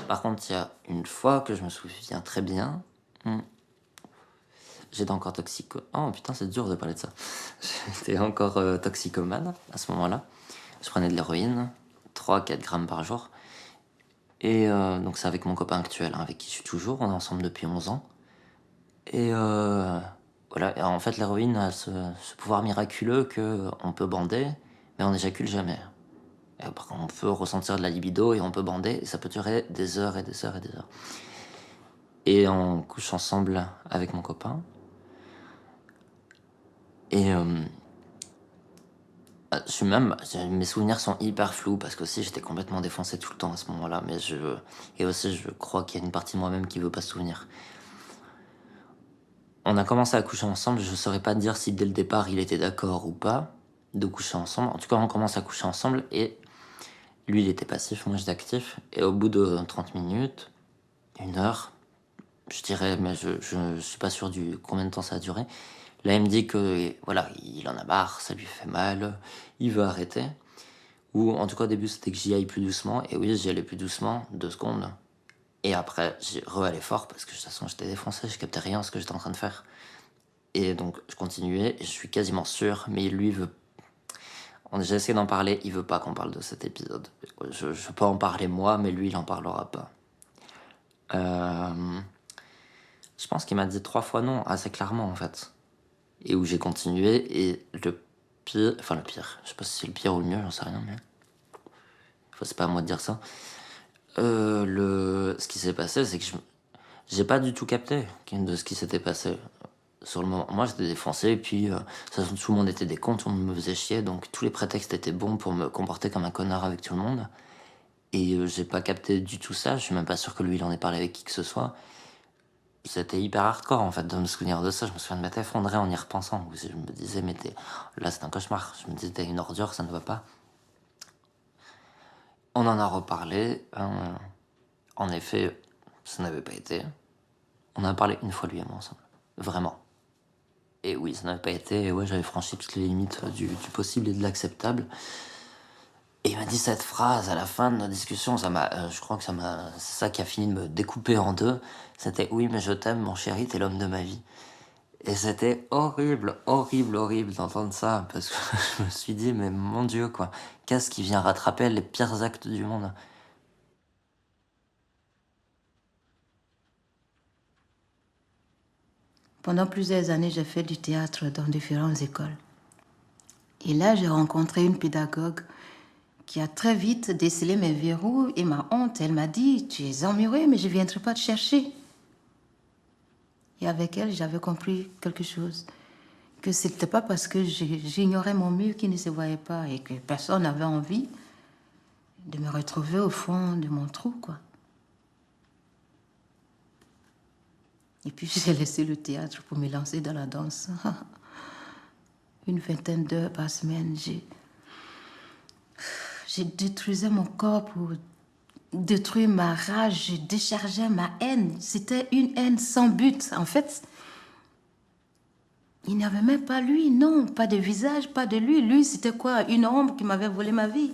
Par contre, il y a une fois que je me souviens très bien, j'étais encore toxico... Oh putain, c'est dur de parler de ça. J'étais encore toxicomane à ce moment-là. Je prenais de l'héroïne, 3-4 grammes par jour. Et donc c'est avec mon copain actuel, hein, avec qui je suis toujours, on est ensemble depuis 11 ans. Et voilà, et en fait, l'héroïne a ce pouvoir miraculeux qu'on peut bander, mais on n'éjacule jamais. Et par contre, on peut ressentir de la libido et on peut bander, et ça peut durer des heures et des heures et des heures. Et on couche ensemble avec mon copain. Et mes souvenirs sont hyper flous parce que aussi j'étais complètement défoncé tout le temps à ce moment-là. Et aussi, je crois qu'il y a une partie de moi-même qui veut pas se souvenir. On a commencé à coucher ensemble. Je saurais pas dire si dès le départ il était d'accord ou pas de coucher ensemble. En tout cas, on commence à coucher ensemble et lui il était passif, moi j'étais actif. Et au bout de 30 minutes, 1 heure, je dirais, mais je suis pas sûr du combien de temps ça a duré. Là, il me dit que voilà, il en a marre, ça lui fait mal, il veut arrêter. Ou en tout cas, au début, c'était que j'y aille plus doucement. Et oui, j'y allais plus doucement, 2 secondes. Et après, j'ai re-allé fort parce que de toute façon, j'étais défoncé, je captais rien à ce que j'étais en train de faire. Et donc, je continuais et je suis quasiment sûr, mais lui veut. J'ai essayé d'en parler, il veut pas qu'on parle de cet épisode. Je peux en parler moi, mais lui, il en parlera pas. Je pense qu'il m'a dit 3 fois non, assez clairement en fait. Et où j'ai continué, et le pire, je sais pas si c'est le pire ou le mieux, j'en sais rien, mais. Enfin, c'est pas à moi de dire ça. Ce qui s'est passé, c'est que j'ai pas du tout capté de ce qui s'était passé sur le moment. Moi, j'étais défoncé, et puis tout le monde était des cons, tout le monde me faisait chier, donc tous les prétextes étaient bons pour me comporter comme un connard avec tout le monde. Et j'ai pas capté du tout ça, je suis même pas sûr que lui, il en ait parlé avec qui que ce soit. C'était hyper hardcore en fait de me souvenir de ça. Je me souviens de m'être effondré en y repensant. Je me disais, mais là c'est un cauchemar. Je me disais, t'es une ordure, ça ne va pas. On en a reparlé. En effet, ça n'avait pas été. On en a parlé une fois lui et moi ensemble. Vraiment. Et oui, ça n'avait pas été. Et ouais, j'avais franchi toutes les limites du possible et de l'acceptable. Et il m'a dit cette phrase à la fin de notre discussion, je crois que c'est ça qui a fini de me découper en deux. C'était « Oui, mais je t'aime, mon chéri, t'es l'homme de ma vie ». Et c'était horrible, horrible, horrible d'entendre ça, parce que je me suis dit « Mais mon Dieu, quoi, qu'est-ce qui vient rattraper les pires actes du monde ?» Pendant plusieurs années, j'ai fait du théâtre dans différentes écoles. Et là, j'ai rencontré une pédagogue qui a très vite décelé mes verrous et ma honte. Elle m'a dit, tu es emmurée, mais je ne viendrai pas te chercher. Et avec elle, j'avais compris quelque chose. Que ce n'était pas parce que j'ignorais mon mur qui ne se voyait pas et que personne n'avait envie de me retrouver au fond de mon trou, quoi. Et puis j'ai laissé le théâtre pour me lancer dans la danse. Une 20aine d'heures par semaine, j'ai détruisé mon corps pour détruire ma rage, je déchargeais ma haine. C'était une haine sans but. En fait, il n'y avait même pas lui, non, pas de visage, pas de lui. Lui, c'était quoi? Une ombre qui m'avait volé ma vie.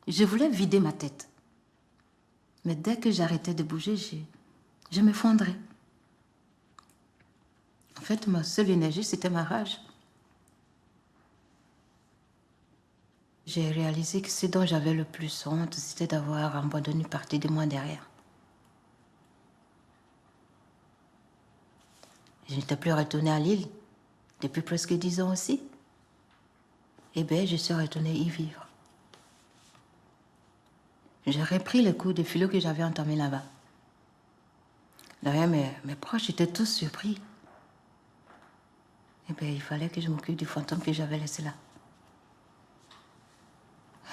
Je voulais vider ma tête. Mais dès que j'arrêtais de bouger, je m'effondrais. En fait, ma seule énergie, c'était ma rage. J'ai réalisé que ce dont j'avais le plus honte, c'était d'avoir abandonné une partie de moi derrière. Je n'étais plus retournée à Lille depuis presque 10 ans aussi. Eh bien, je suis retournée y vivre. J'ai repris les cours de philo que j'avais entamés là-bas. D'ailleurs, mes proches étaient tous surpris. Eh bien, il fallait que je m'occupe du fantôme que j'avais laissé là.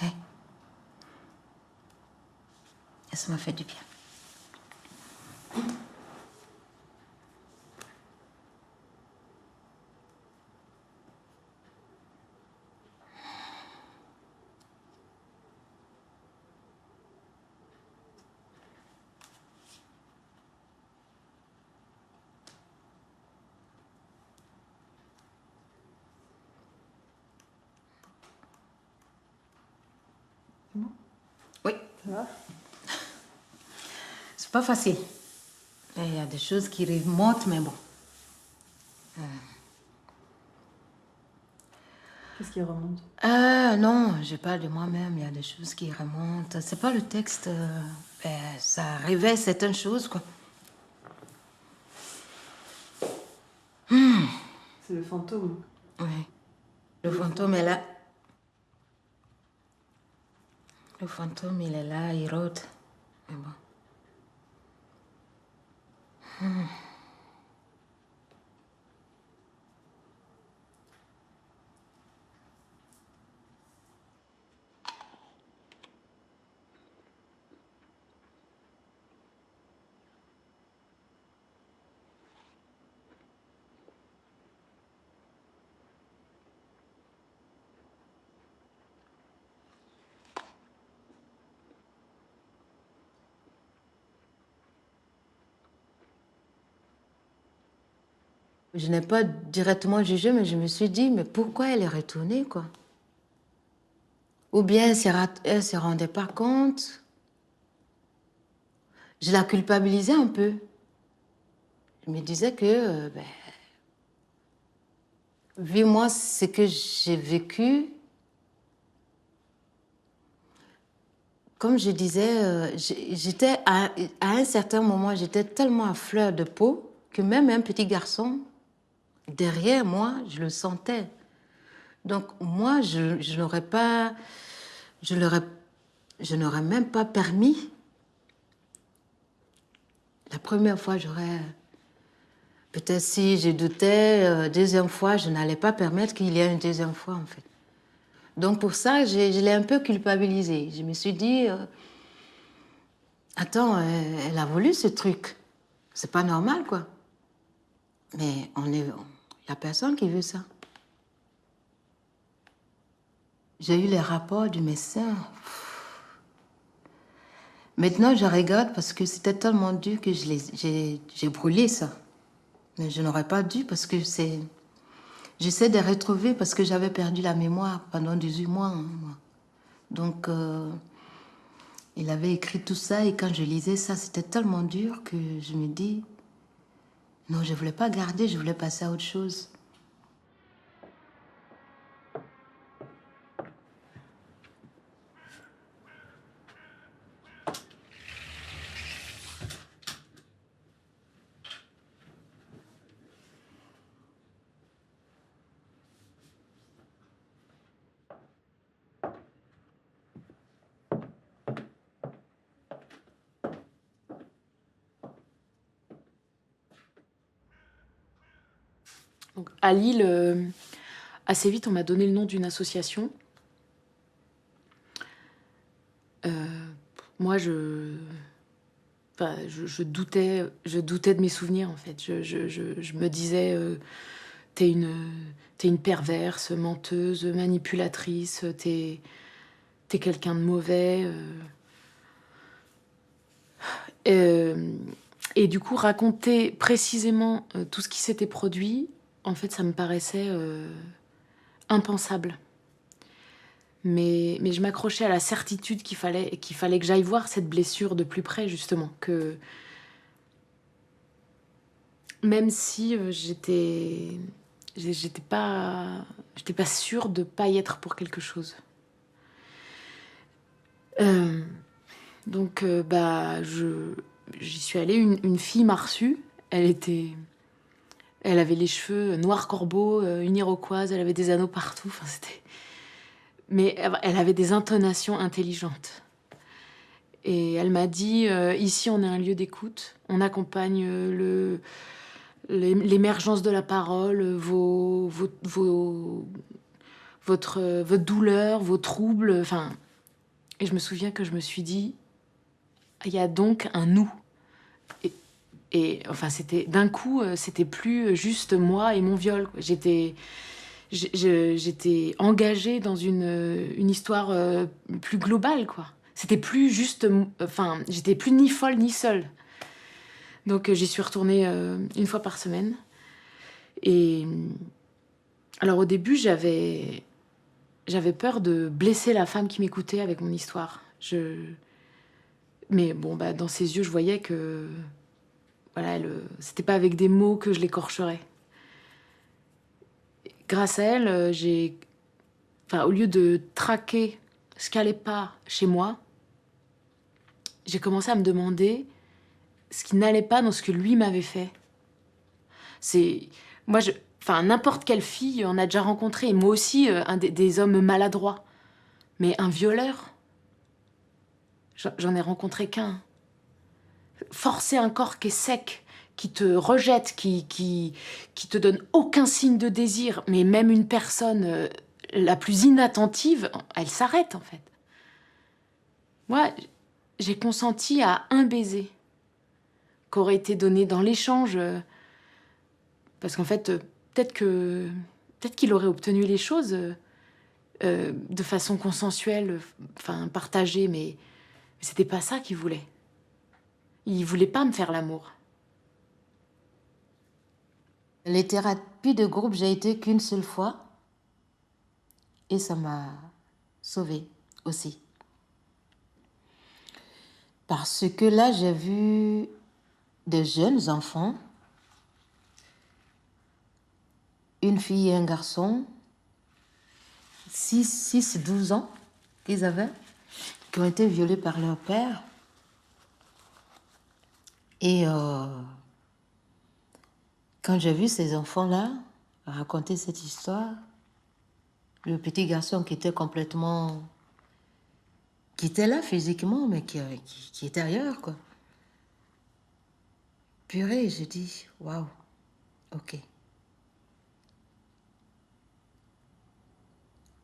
Oui. Et ça m'a fait du bien. Oui. Ça va? C'est pas facile. Il y a des choses qui remontent, mais bon. Qu'est-ce qui remonte? Non, je parle de moi-même. Il y a des choses qui remontent. C'est pas le texte. Ça révèle certaines choses, quoi. C'est le fantôme. Oui. Le fantôme est là. Le fantôme, il est là, il rôde. Mais bon. Je n'ai pas directement jugé, mais je me suis dit, mais pourquoi elle est retournée, quoi? Ou bien elle se rendait pas compte. Je la culpabilisais un peu. Je me disais que, vu moi ce que j'ai vécu, comme je disais, j'étais à un certain moment, j'étais tellement à fleur de peau que même un petit garçon, derrière moi, je le sentais. Donc moi, je n'aurais pas, je n'aurais même pas permis. La première fois, j'aurais, peut-être si je doutais, deuxième fois, je n'allais pas permettre qu'il y ait une deuxième fois, en fait. Donc pour ça, je l'ai un peu culpabilisée. Je me suis dit, attends, elle a voulu ce truc. C'est pas normal, quoi. Mais il y a personne qui veut ça. J'ai eu les rapports du médecin. Maintenant, je regarde parce que c'était tellement dur que j'ai brûlé ça. Mais je n'aurais pas dû parce que c'est... J'essaie de retrouver parce que j'avais perdu la mémoire pendant 18 mois. Hein, moi. Donc, il avait écrit tout ça et quand je lisais ça, c'était tellement dur que je me dis... Non, je ne voulais pas garder, je voulais passer à autre chose. Donc, à Lille, assez vite, on m'a donné le nom d'une association. Moi, je doutais de mes souvenirs, en fait. Je me disais, t'es une perverse, menteuse, manipulatrice, t'es quelqu'un de mauvais. Et du coup, raconter précisément tout ce qui s'était produit, en fait, ça me paraissait impensable. Mais je m'accrochais à la certitude qu'il fallait que j'aille voir cette blessure de plus près, justement. Que même si j'étais pas sûre de pas y être pour quelque chose. Donc, j'y suis allée. Une fille m'a reçue. Elle avait les cheveux noirs corbeaux, une iroquoise, elle avait des anneaux partout. Enfin, c'était... Mais elle avait des intonations intelligentes. Et elle m'a dit, ici on est un lieu d'écoute, on accompagne l'émergence de la parole, votre douleur, vos troubles. Enfin, et je me souviens que je me suis dit, il y a donc un nous. Et enfin, d'un coup, c'était plus juste moi et mon viol. J'étais engagée dans une histoire plus globale, quoi. C'était plus juste... Enfin, j'étais plus ni folle ni seule. Donc, j'y suis retournée une fois par semaine. Et... Alors, au début, j'avais peur de blesser la femme qui m'écoutait avec mon histoire. Mais bon, dans ses yeux, je voyais que... Voilà, c'était pas avec des mots que je l'écorcherais. Grâce à elle, au lieu de traquer ce qui allait pas chez moi, j'ai commencé à me demander ce qui n'allait pas dans ce que lui m'avait fait. Moi, enfin, n'importe quelle fille en a déjà rencontré. Et moi aussi, des hommes maladroits. Mais un violeur, j'en ai rencontré qu'un. Forcer un corps qui est sec, qui te rejette, qui te donne aucun signe de désir, mais même une personne la plus inattentive, elle s'arrête en fait. Moi, j'ai consenti à un baiser qui aurait été donné dans l'échange, parce qu'en fait, peut-être qu'il aurait obtenu les choses de façon consensuelle, enfin partagée, mais c'était pas ça qu'il voulait. Il voulait pas me faire l'amour. Les thérapies de groupe, j'ai été qu'une seule fois. Et ça m'a sauvée aussi. Parce que là, j'ai vu des jeunes enfants, une fille et un garçon, 6-12 ans qu'ils avaient, qui ont été violés par leur père. Et quand j'ai vu ces enfants-là raconter cette histoire, le petit garçon qui était complètement... qui était là physiquement, mais qui était ailleurs, quoi. Purée, je dis, waouh, ok.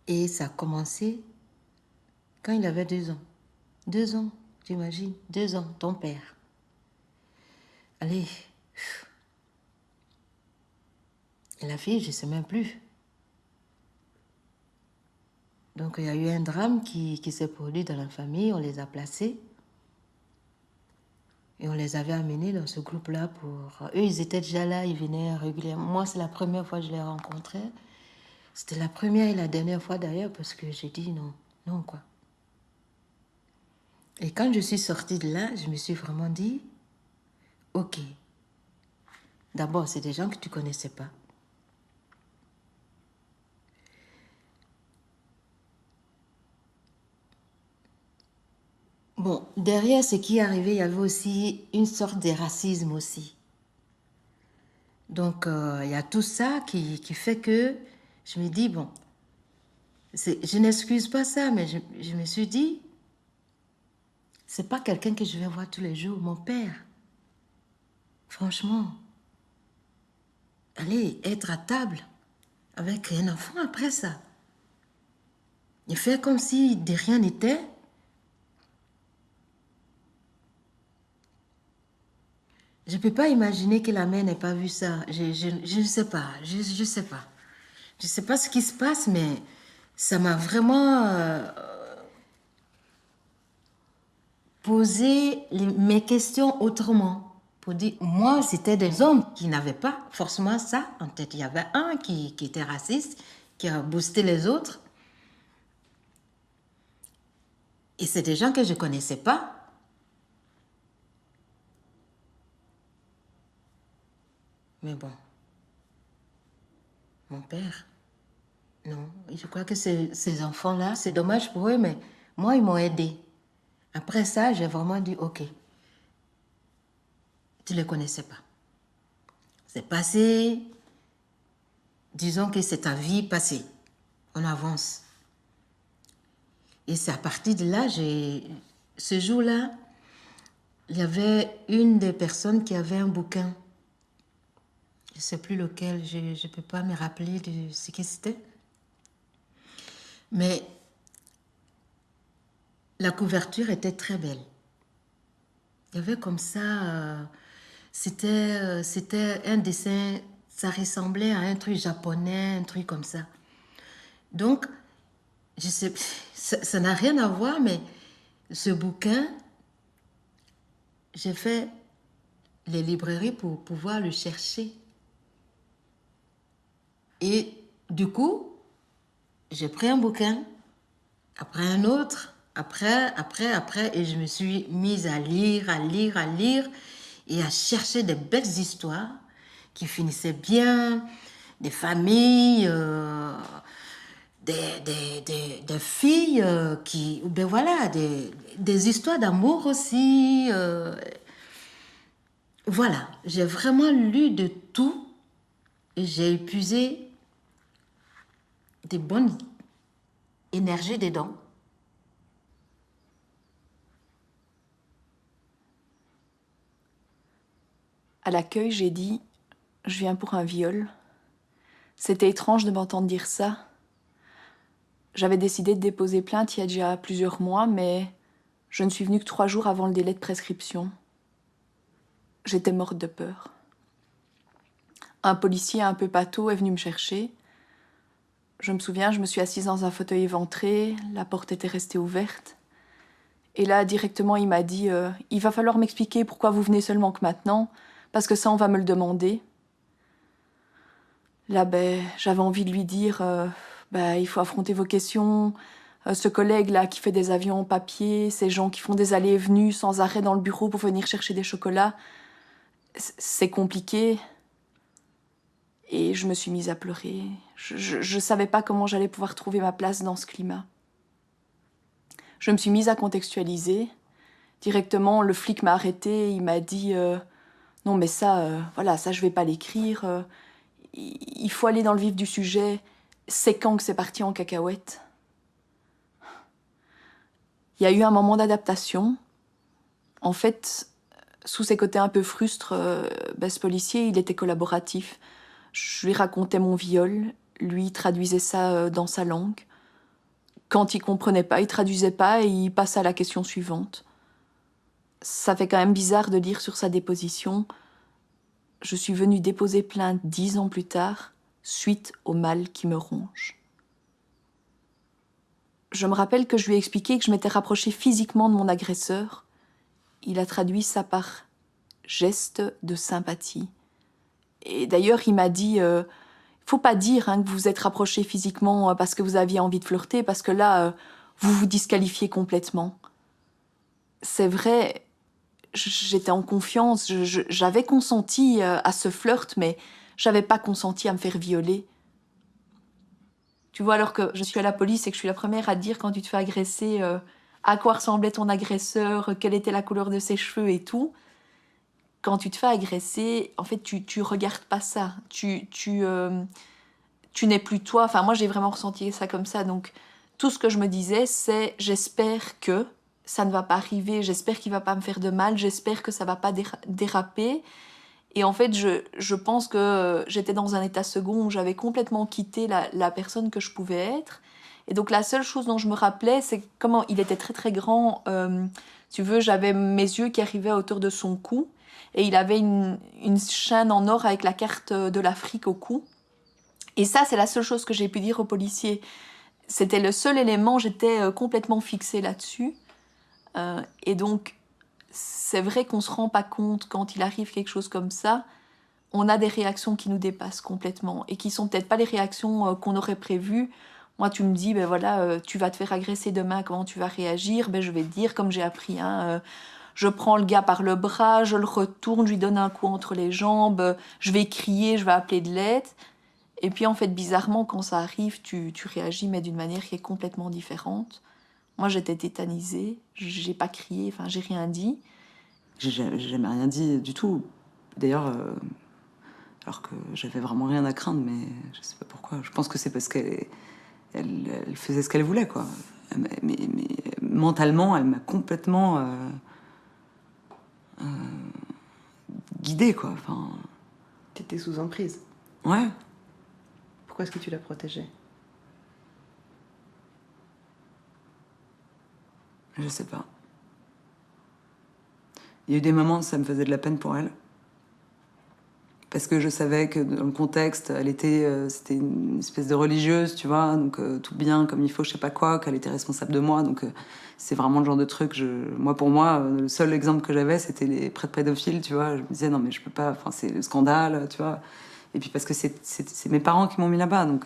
Et ça a commencé quand il avait 2 ans. 2 ans, t'imagines, 2 ans, ton père. Allez. Et la fille, je ne sais même plus. Donc, il y a eu un drame qui s'est produit dans la famille. On les a placés. Et on les avait amenés dans ce groupe-là pour... Eux, ils étaient déjà là, ils venaient régulièrement. Moi, c'est la première fois que je les rencontrais. C'était la première et la dernière fois d'ailleurs parce que j'ai dit non, non, quoi. Et quand je suis sortie de là, je me suis vraiment dit, ok. D'abord, c'est des gens que tu ne connaissais pas. Bon, derrière ce qui est arrivé, il y avait aussi une sorte de racisme aussi. Donc, il y a tout ça qui fait que je me dis, bon, je n'excuse pas ça, mais je me suis dit, c'est pas quelqu'un que je vais voir tous les jours, mon père. Franchement, allez, être à table avec un enfant après ça. Il fait comme si de rien n'était. Je ne peux pas imaginer que la mère n'ait pas vu ça. Je ne sais pas. Je ne sais pas. Je ne sais pas ce qui se passe, mais ça m'a vraiment posé mes questions autrement. Pour dire, moi, c'était des hommes qui n'avaient pas forcément ça en tête. Il y avait un qui était raciste, qui a boosté les autres. Et c'est des gens que je ne connaissais pas. Mais bon, mon père, non. Je crois que ces enfants-là, c'est dommage pour eux, mais moi, ils m'ont aidé. Après ça, j'ai vraiment dit, ok, tu ne les connaissais pas. C'est passé, disons que c'est ta vie passée. On avance. Et c'est à partir de là, ce jour-là, il y avait une des personnes qui avait un bouquin. Je ne sais plus lequel, je ne peux pas me rappeler de ce que c'était. Mais la couverture était très belle. Il y avait comme ça, c'était un dessin, ça ressemblait à un truc japonais, un truc comme ça. Donc, je sais, ça n'a rien à voir, mais ce bouquin, j'ai fait les librairies pour pouvoir le chercher. Et du coup, j'ai pris un bouquin, après un autre, après, et je me suis mise à lire, et à chercher des belles histoires qui finissaient bien, des familles, des filles qui, ben voilà, des histoires d'amour aussi. Voilà, j'ai vraiment lu de tout. Et j'ai épuisé des bonnes énergies dedans. À l'accueil, j'ai dit « Je viens pour un viol ». C'était étrange de m'entendre dire ça. J'avais décidé de déposer plainte il y a déjà plusieurs mois, mais je ne suis venue que 3 jours avant le délai de prescription. J'étais morte de peur. Un policier un peu pâteau est venu me chercher. Je me souviens, je me suis assise dans un fauteuil éventré, la porte était restée ouverte. Et là, directement, il m'a dit « Il va falloir m'expliquer pourquoi vous venez seulement que maintenant, parce que ça, on va me le demander. » Là, j'avais envie de lui dire il faut affronter vos questions. Ce collègue-là qui fait des avions en papier, ces gens qui font des allées et venues sans arrêt dans le bureau pour venir chercher des chocolats, c'est compliqué. Et je me suis mise à pleurer. Je savais pas comment j'allais pouvoir trouver ma place dans ce climat. Je me suis mise à contextualiser. Directement, le flic m'a arrêtée. Il m'a dit non, mais ça, ça, je vais pas l'écrire. Il faut aller dans le vif du sujet. C'est quand que c'est parti en cacahuète. Il y a eu un moment d'adaptation. En fait, sous ses côtés un peu frustres, ce policier, il était collaboratif. Je lui racontais mon viol, lui traduisait ça dans sa langue. Quand il comprenait pas, il traduisait pas et il passait à la question suivante. Ça fait quand même bizarre de lire sur sa déposition « Je suis venue déposer plainte 10 ans plus tard, suite au mal qui me ronge. » Je me rappelle que je lui ai expliqué que je m'étais rapprochée physiquement de mon agresseur. Il a traduit ça par « geste de sympathie ». Et d'ailleurs, il m'a dit faut pas dire que vous vous êtes rapprochés physiquement parce que vous aviez envie de flirter, parce que là, vous vous disqualifiez complètement. C'est vrai, j'étais en confiance, j'avais consenti à ce flirt, mais j'avais pas consenti à me faire violer. Tu vois, alors que je suis à la police et que je suis la première à te dire quand tu te fais agresser à quoi ressemblait ton agresseur, quelle était la couleur de ses cheveux et tout. Quand tu te fais agresser, en fait, tu regardes pas ça. Tu n'es plus toi. Enfin, moi, j'ai vraiment ressenti ça comme ça. Donc, tout ce que je me disais, c'est j'espère que ça ne va pas arriver, j'espère qu'il va pas me faire de mal, j'espère que ça va pas déraper. Et en fait, je pense que j'étais dans un état second où j'avais complètement quitté la personne que je pouvais être. Et donc, la seule chose dont je me rappelais, c'est comment il était très, très grand. Tu veux, j'avais mes yeux qui arrivaient à hauteur de son cou. Et il avait une chaîne en or avec la carte de l'Afrique au cou. Et ça, c'est la seule chose que j'ai pu dire au policier. C'était le seul élément, j'étais complètement fixée là-dessus. Et donc, c'est vrai qu'on ne se rend pas compte quand il arrive quelque chose comme ça. On a des réactions qui nous dépassent complètement et qui ne sont peut-être pas les réactions qu'on aurait prévues. Moi, tu me dis, tu vas te faire agresser demain, comment tu vas réagir? Je vais te dire, comme j'ai appris, je prends le gars par le bras, je le retourne, je lui donne un coup entre les jambes, je vais crier, je vais appeler de l'aide. Et puis en fait, bizarrement, quand ça arrive, tu réagis, mais d'une manière qui est complètement différente. Moi, j'étais tétanisée, j'ai pas crié, enfin, j'ai rien dit. J'ai jamais rien dit du tout. D'ailleurs, alors que j'avais vraiment rien à craindre, mais je sais pas pourquoi. Je pense que c'est parce qu'elle faisait ce qu'elle voulait, quoi. Mais mentalement, elle m'a complètement... guidée, quoi. Enfin... T'étais sous emprise. Ouais. Pourquoi est-ce que tu la protégeais? Je sais pas. Il y a eu des moments où ça me faisait de la peine pour elle. Parce que je savais que dans le contexte, c'était une espèce de religieuse, tu vois, donc tout bien comme il faut, je sais pas quoi, qu'elle était responsable de moi, donc c'est vraiment le genre de truc. Pour moi, le seul exemple que j'avais, c'était les prêtres pédophiles, tu vois. Je me disais non mais je peux pas, enfin c'est le scandale, tu vois. Et puis parce que c'est mes parents qui m'ont mis là-bas, donc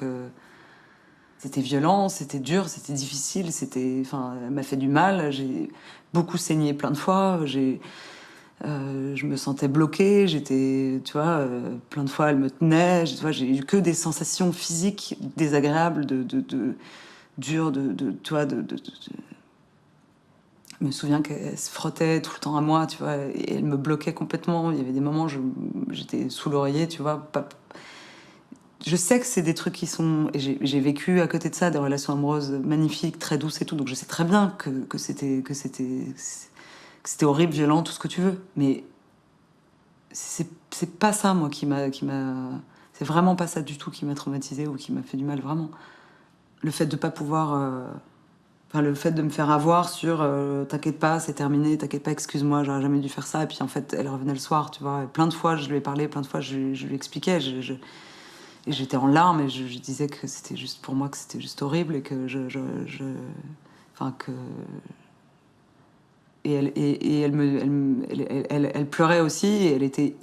c'était violent, c'était dur, c'était difficile, elle m'a fait du mal, j'ai beaucoup saigné plein de fois, je me sentais bloquée, j'étais, tu vois, plein de fois elle me tenait, tu vois, j'ai eu que des sensations physiques désagréables, dures, Je me souviens qu'elle se frottait tout le temps à moi, tu vois, et elle me bloquait complètement. Il y avait des moments où j'étais sous l'oreiller, tu vois, je sais que c'est des trucs qui sont... Et j'ai vécu à côté de ça des relations amoureuses magnifiques, très douces et tout, donc je sais très bien que c'était horrible, violent, tout ce que tu veux. Mais c'est pas ça, moi, qui m'a... C'est vraiment pas ça du tout qui m'a traumatisée ou qui m'a fait du mal, vraiment. Le fait de pas pouvoir... Enfin, le fait de me faire avoir sur t'inquiète pas, c'est terminé, t'inquiète pas, excuse-moi, j'aurais jamais dû faire ça. Et puis en fait, elle revenait le soir, tu vois. Et plein de fois, je lui ai parlé, plein de fois, je lui expliquais. Et j'étais en larmes et je disais que c'était juste pour moi, que c'était juste horrible et que enfin que. Et elle pleurait aussi et elle était.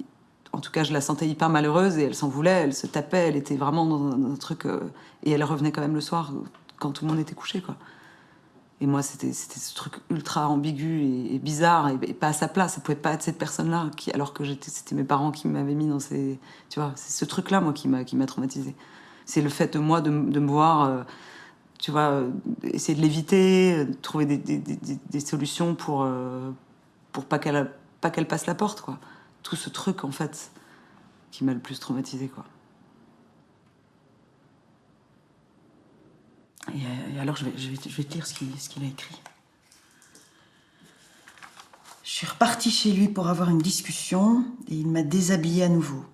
En tout cas, je la sentais hyper malheureuse et elle s'en voulait, elle se tapait, elle était vraiment dans un truc. Et elle revenait quand même le soir quand tout le monde était couché, quoi. Et moi, c'était ce truc ultra ambigu et bizarre et pas à sa place. Ça pouvait pas être cette personne-là, alors que c'était mes parents qui m'avaient mis dans ces... Tu vois, c'est ce truc-là, moi, qui m'a traumatisée. C'est le fait de moi de me voir, tu vois, essayer de l'éviter, trouver des solutions pour pas qu'elle passe la porte, quoi. Tout ce truc, en fait, qui m'a le plus traumatisée, quoi. Et alors, je vais te lire ce qu'il a écrit. Je suis repartie chez lui pour avoir une discussion et il m'a déshabillée à nouveau.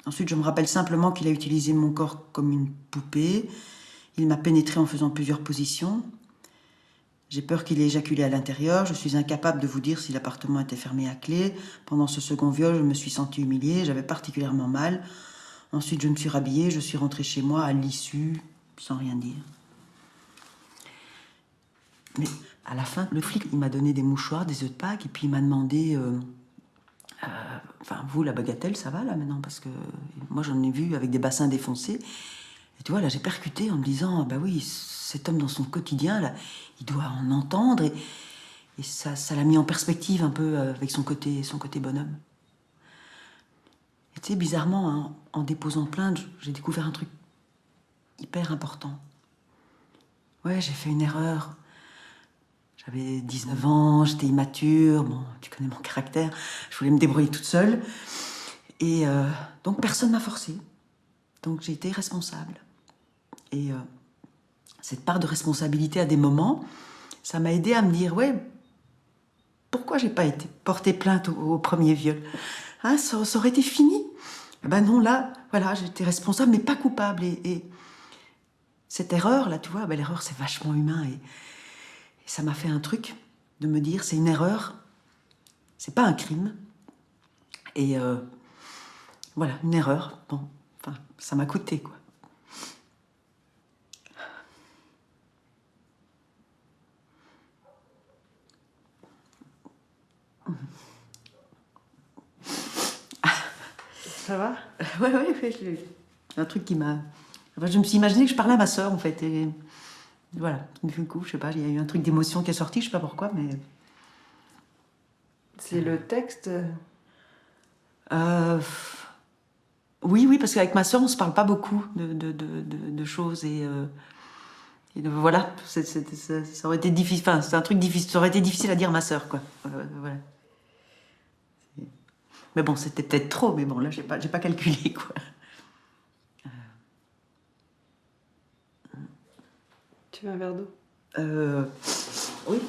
Ensuite, je me rappelle simplement qu'il a utilisé mon corps comme une poupée. Il m'a pénétrée en faisant plusieurs positions. J'ai peur qu'il ait éjaculé à l'intérieur. Je suis incapable de vous dire si l'appartement était fermé à clé. Pendant ce second viol, je me suis sentie humiliée. J'avais particulièrement mal. Ensuite, je me suis rhabillée. Je suis rentrée chez moi à l'issue, sans rien dire. Mais à la fin, le flic, il m'a donné des mouchoirs, des œufs de Pâques, et puis il m'a demandé... Enfin, vous, la bagatelle, ça va, là, maintenant? Parce que moi, j'en ai vu avec des bassins défoncés. Et tu vois, là, j'ai percuté en me disant, bah oui, cet homme, dans son quotidien, là, il doit en entendre. Et ça l'a mis en perspective un peu avec son côté bonhomme. Et tu sais, bizarrement, hein, en déposant plainte, j'ai découvert un truc hyper important. Ouais, j'ai fait une erreur. J'avais 19 ans, j'étais immature, bon, tu connais mon caractère, je voulais me débrouiller toute seule. Et donc personne m'a forcée. Donc j'ai été responsable. Et cette part de responsabilité à des moments, ça m'a aidée à me dire, ouais, pourquoi j'ai pas été portée plainte au premier viol? Hein, ça aurait été fini. Ben non, là, voilà, j'étais responsable, mais pas coupable. Et cette erreur, là, tu vois, ben, l'erreur, c'est vachement humain. Et ça m'a fait un truc de me dire, c'est une erreur, c'est pas un crime. Et voilà, une erreur. Bon, enfin, ça m'a coûté, quoi. Ça va? Ouais, un truc qui m'a... Enfin, je me suis imaginé que je parlais à ma sœur, en fait, et voilà, du coup, je sais pas, il y a eu un truc d'émotion qui est sorti, je sais pas pourquoi, mais... C'est le texte? Oui, parce qu'avec ma sœur, on se parle pas beaucoup de choses, et voilà, ça aurait été difficile, enfin, c'est un truc difficile, ça aurait été difficile à dire à ma sœur, quoi, voilà. Mais bon, c'était peut-être trop, mais bon, là, j'ai pas calculé, quoi. Tu veux un verre d'eau? Oui.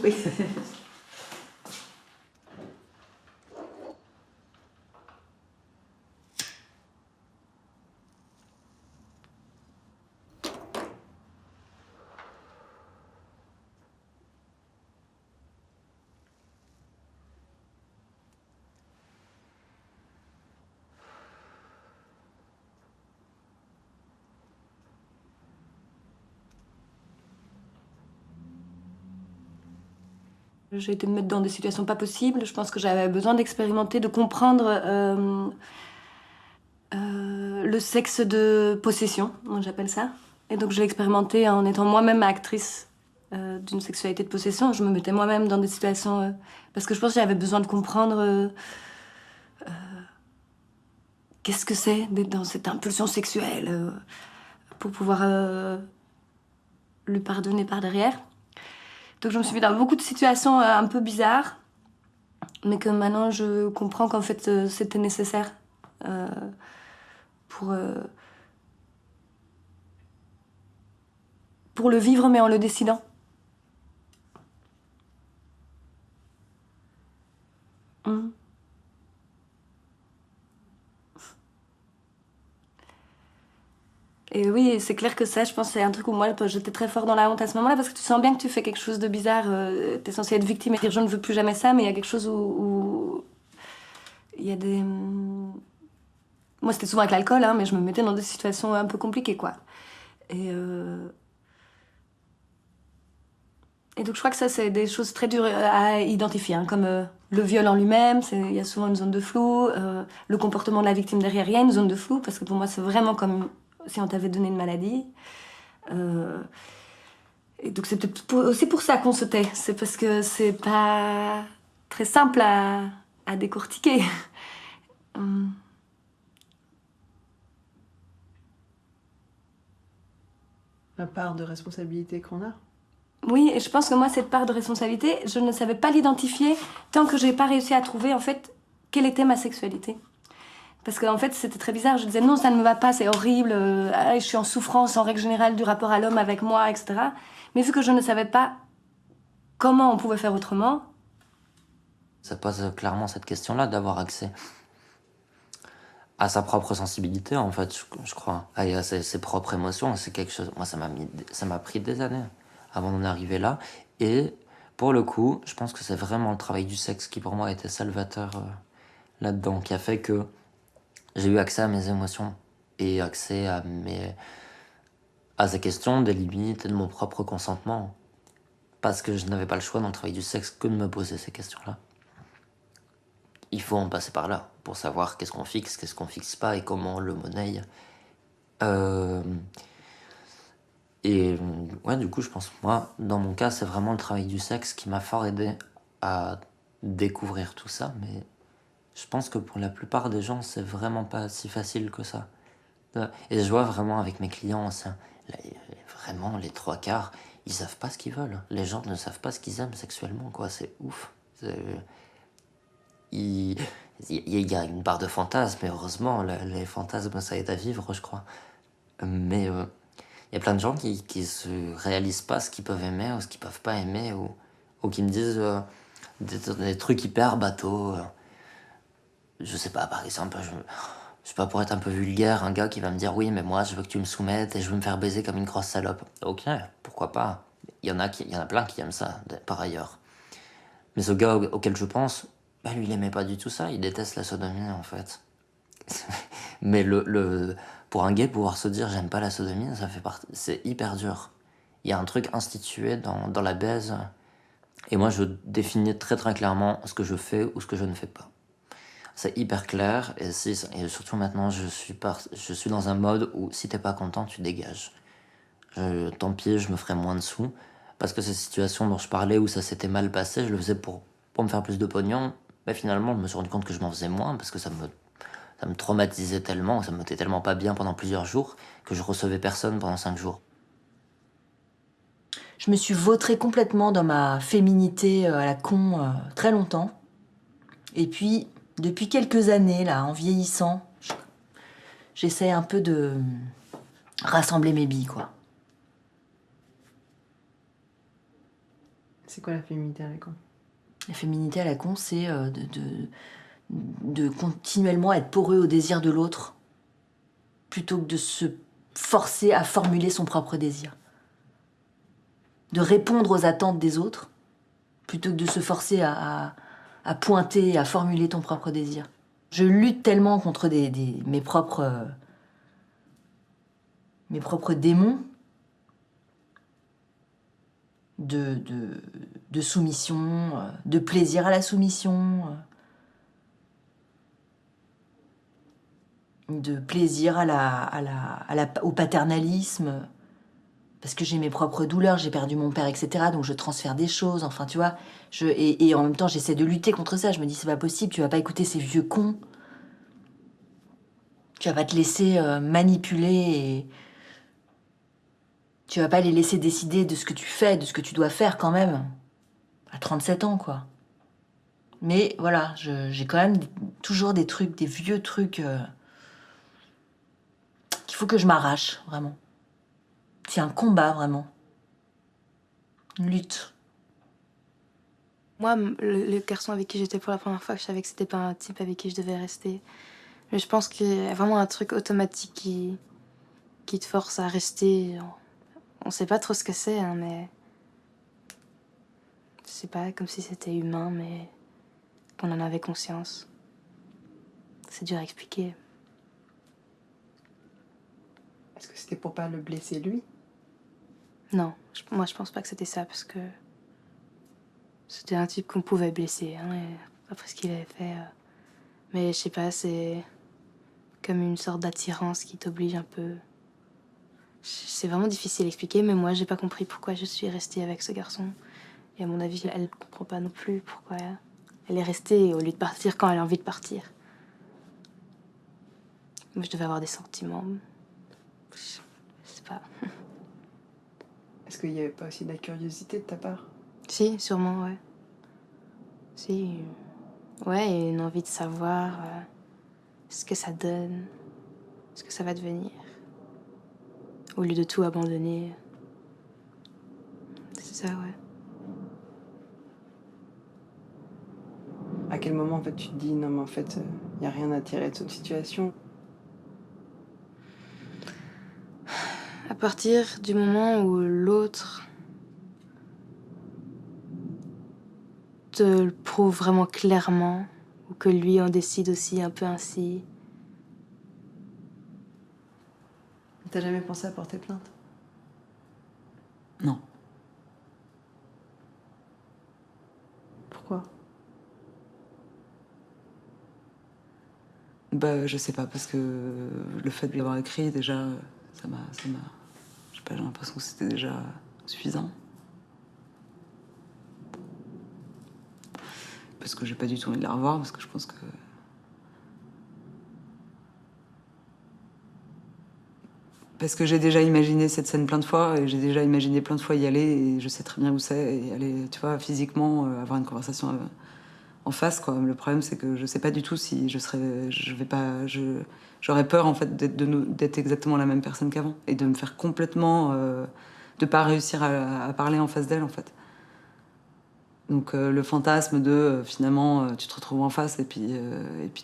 J'ai été me mettre dans des situations pas possibles. Je pense que j'avais besoin d'expérimenter, de comprendre le sexe de possession, j'appelle ça. Et donc je l'ai expérimenté en étant moi-même actrice d'une sexualité de possession. Je me mettais moi-même dans des situations... parce que je pense que j'avais besoin de comprendre qu'est-ce que c'est d'être dans cette impulsion sexuelle pour pouvoir lui pardonner par derrière. Donc je me suis mis dans beaucoup de situations un peu bizarres, mais que maintenant je comprends qu'en fait c'était nécessaire pour pour le vivre, mais en le décidant. Et oui, c'est clair que ça, je pense, c'est un truc où moi, j'étais très fort dans la honte à ce moment-là, parce que tu sens bien que tu fais quelque chose de bizarre. T'es censé être victime et dire je ne veux plus jamais ça, mais il y a quelque chose où il y a des... Moi, c'était souvent avec l'alcool, hein, mais je me mettais dans des situations un peu compliquées, quoi. Et donc, je crois que ça, c'est des choses très dures à identifier, hein, comme le viol en lui-même, il y a souvent une zone de flou. Le comportement de la victime derrière, il y a une zone de flou, parce que pour moi, c'est vraiment comme si on t'avait donné une maladie. Et donc, c'est peut-être aussi pour ça qu'on se tait. C'est parce que c'est pas très simple à décortiquer. La part de responsabilité qu'on a. Oui, et je pense que moi, cette part de responsabilité, je ne savais pas l'identifier tant que j'ai pas réussi à trouver, en fait, quelle était ma sexualité. Parce qu'en fait, c'était très bizarre. Je disais non, ça ne me va pas, c'est horrible, je suis en souffrance en règle générale du rapport à l'homme avec moi, etc. Mais vu que je ne savais pas comment on pouvait faire autrement... Ça pose clairement cette question-là, d'avoir accès à sa propre sensibilité, en fait, je crois. Et à ses propres émotions, c'est quelque chose... Moi, ça m'a pris des années avant d'en arriver là. Et pour le coup, je pense que c'est vraiment le travail du sexe qui, pour moi, a été salvateur là-dedans, qui a fait que j'ai eu accès à mes émotions et accès à ces questions des limites et de mon propre consentement. Parce que je n'avais pas le choix dans le travail du sexe que de me poser ces questions-là. Il faut en passer par là pour savoir qu'est-ce qu'on fixe pas et comment on le monnaie. Et ouais, du coup, je pense, moi, dans mon cas, c'est vraiment le travail du sexe qui m'a fort aidé à découvrir tout ça, mais je pense que pour la plupart des gens, c'est vraiment pas si facile que ça. Et je vois vraiment avec mes clients anciens, vraiment les 3/4, ils savent pas ce qu'ils veulent. Les gens ne savent pas ce qu'ils aiment sexuellement, quoi. C'est ouf. Il y a une part de fantasme, mais heureusement, les fantasmes, ça aide à vivre, je crois. Mais il y a plein de gens qui se réalisent pas ce qu'ils peuvent aimer ou ce qu'ils peuvent pas aimer, ou qui me disent des trucs hyper bateaux. Je sais pas, par exemple, je sais pas, pour être un peu vulgaire, un gars qui va me dire oui, mais moi je veux que tu me soumettes et je veux me faire baiser comme une grosse salope. Ok, pourquoi pas. Il y en a plein qui aiment ça, par ailleurs. Mais ce gars auquel je pense, bah lui il aimait pas du tout ça, il déteste la sodomie en fait. Mais pour un gay, pouvoir se dire j'aime pas la sodomie, ça fait partie, c'est hyper dur. Il y a un truc institué dans la baise, et moi je définis très très clairement ce que je fais ou ce que je ne fais pas. C'est hyper clair, et surtout maintenant je suis dans un mode où si t'es pas content, tu dégages. Tant pis, je me ferai moins de sous, parce que ces situations dont je parlais où ça s'était mal passé, je le faisais pour me faire plus de pognon, mais finalement je me suis rendu compte que je m'en faisais moins, parce que ça me traumatisait tellement, ça me mettait tellement pas bien pendant plusieurs jours, que je recevais personne pendant 5 jours. Je me suis vautrée complètement dans ma féminité à la con très longtemps. Et puis, depuis quelques années, là, en vieillissant, j'essaie un peu de rassembler mes billes, quoi. C'est quoi la féminité à la con? La féminité à la con, c'est de continuellement être poreux au désir de l'autre, plutôt que de se forcer à formuler son propre désir. De répondre aux attentes des autres, plutôt que de se forcer à pointer, à formuler ton propre désir. Je lutte tellement contre mes propres démons de soumission, de plaisir à la soumission, de plaisir au paternalisme, parce que j'ai mes propres douleurs, j'ai perdu mon père, etc. Donc je transfère des choses, enfin tu vois. Et en même temps, j'essaie de lutter contre ça. Je me dis, c'est pas possible, tu vas pas écouter ces vieux cons. Tu vas pas te laisser manipuler et tu vas pas les laisser décider de ce que tu fais, de ce que tu dois faire quand même. À 37 ans, quoi. Mais voilà, j'ai quand même toujours des trucs, des vieux trucs qu'il faut que je m'arrache, vraiment. C'est un combat, vraiment. une lutte. Moi, le garçon avec qui j'étais pour la première fois, je savais que c'était pas un type avec qui je devais rester. Mais je pense qu'il y a vraiment un truc automatique qui te force à rester. On sait pas trop ce que c'est, hein, mais... C'est pas comme si c'était humain, mais qu'on en avait conscience. C'est dur à expliquer. Est-ce que c'était pour pas le blesser lui? Non, moi je pense pas que c'était ça, parce que... C'était un type qu'on pouvait blesser, hein, et après ce qu'il avait fait. Mais je sais pas, c'est comme une sorte d'attirance qui t'oblige un peu. C'est vraiment difficile à expliquer, mais moi j'ai pas compris pourquoi je suis restée avec ce garçon. Et à mon avis, elle comprend pas non plus pourquoi elle est restée au lieu de partir quand elle a envie de partir. Moi je devais avoir des sentiments. Je sais pas. Est-ce qu'il y avait pas aussi de la curiosité de ta part? Si, sûrement, ouais. Si. Ouais, et une envie de savoir ce que ça donne, ce que ça va devenir. Au lieu de tout abandonner. C'est ça, ouais. À quel moment, en fait, tu te dis, non, mais en fait, il n'y a rien à tirer de cette situation? À partir du moment où l'autre te le prouve vraiment clairement, ou que lui en décide aussi un peu ainsi. T'as jamais pensé à porter plainte? Non. Pourquoi? Bah, je sais pas, parce que le fait de l'avoir écrit, déjà, ça m'a... Je sais pas, j'ai l'impression que c'était déjà suffisant. Parce que j'ai pas du tout envie de la revoir, parce que je pense que... Parce que j'ai déjà imaginé cette scène plein de fois, et j'ai déjà imaginé plein de fois y aller, et je sais très bien où c'est, et aller, tu vois, physiquement, avoir une conversation en face, quoi. Le problème, c'est que je sais pas du tout si j'aurais peur, en fait, d'être exactement la même personne qu'avant, et de me faire complètement... de pas réussir à parler en face d'elle, en fait. Donc le fantasme de finalement tu te retrouves en face et puis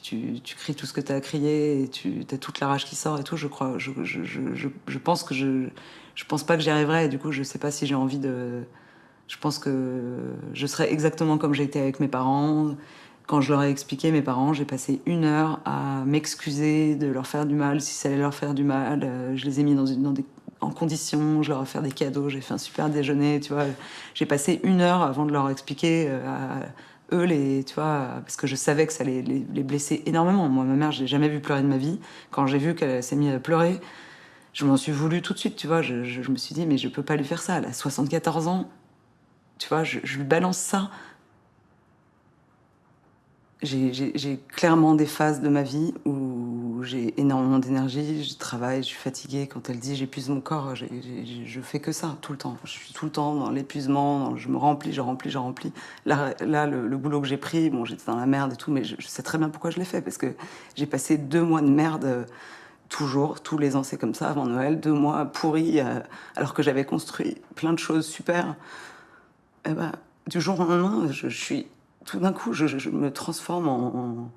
tu cries tout ce que tu as à crier et tu as toute la rage qui sort et tout, je crois, je pense que je pense pas que j'y arriverai et du coup je sais pas si j'ai envie de... Je pense que je serai exactement comme j'ai été avec mes parents. Quand je leur ai expliqué, mes parents, j'ai passé 1 heure à m'excuser de leur faire du mal, si ça allait leur faire du mal. Je les ai mis en condition, je leur ai fait des cadeaux, j'ai fait un super déjeuner, tu vois. J'ai passé 1 heure avant de leur expliquer à eux, tu vois, parce que je savais que ça allait les blesser énormément. Moi, ma mère, je l'ai jamais vue pleurer de ma vie. Quand j'ai vu qu'elle s'est mise à pleurer, je m'en suis voulu tout de suite, tu vois. Je me suis dit, mais je peux pas lui faire ça. Elle a 74 ans, tu vois, je lui balance ça. J'ai clairement des phases de ma vie où j'ai énormément d'énergie, je travaille, je suis fatiguée. Quand elle dit j'épuise mon corps, je fais que ça tout le temps. Je suis tout le temps dans l'épuisement, je me remplis, je remplis. Là le boulot que j'ai pris, bon, j'étais dans la merde et tout, mais je sais très bien pourquoi je l'ai fait, parce que j'ai passé 2 mois de merde, toujours, tous les ans c'est comme ça, avant Noël, 2 mois pourris, alors que j'avais construit plein de choses super. Et ben, du jour au lendemain, je suis... Tout d'un coup, je me transforme en...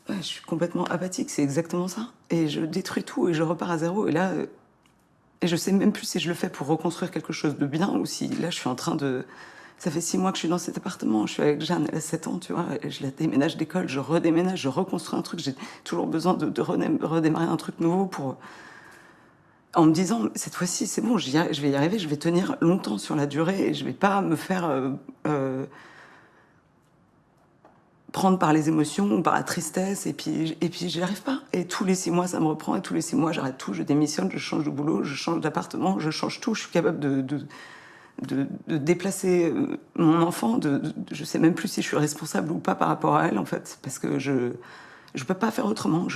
Ouais, je suis complètement apathique, c'est exactement ça. Et je détruis tout et je repars à zéro. Et là, et je sais même plus si je le fais pour reconstruire quelque chose de bien ou si là, je suis en train de... Ça fait 6 mois que je suis dans cet appartement, je suis avec Jeanne, elle a 7 ans, tu vois, et je la déménage d'école, je redéménage, je reconstruis un truc. J'ai toujours besoin de redémarrer un truc nouveau pour... En me disant, cette fois-ci, c'est bon, je vais y arriver, je vais tenir longtemps sur la durée et je vais pas me faire... prendre par les émotions ou par la tristesse, et puis j'y arrive pas. Et tous les 6 mois, ça me reprend, et tous les 6 mois, j'arrête tout, je démissionne, je change de boulot, je change d'appartement, je change tout. Je suis capable de déplacer mon enfant, je sais même plus si je suis responsable ou pas par rapport à elle, en fait, parce que je peux pas faire autrement.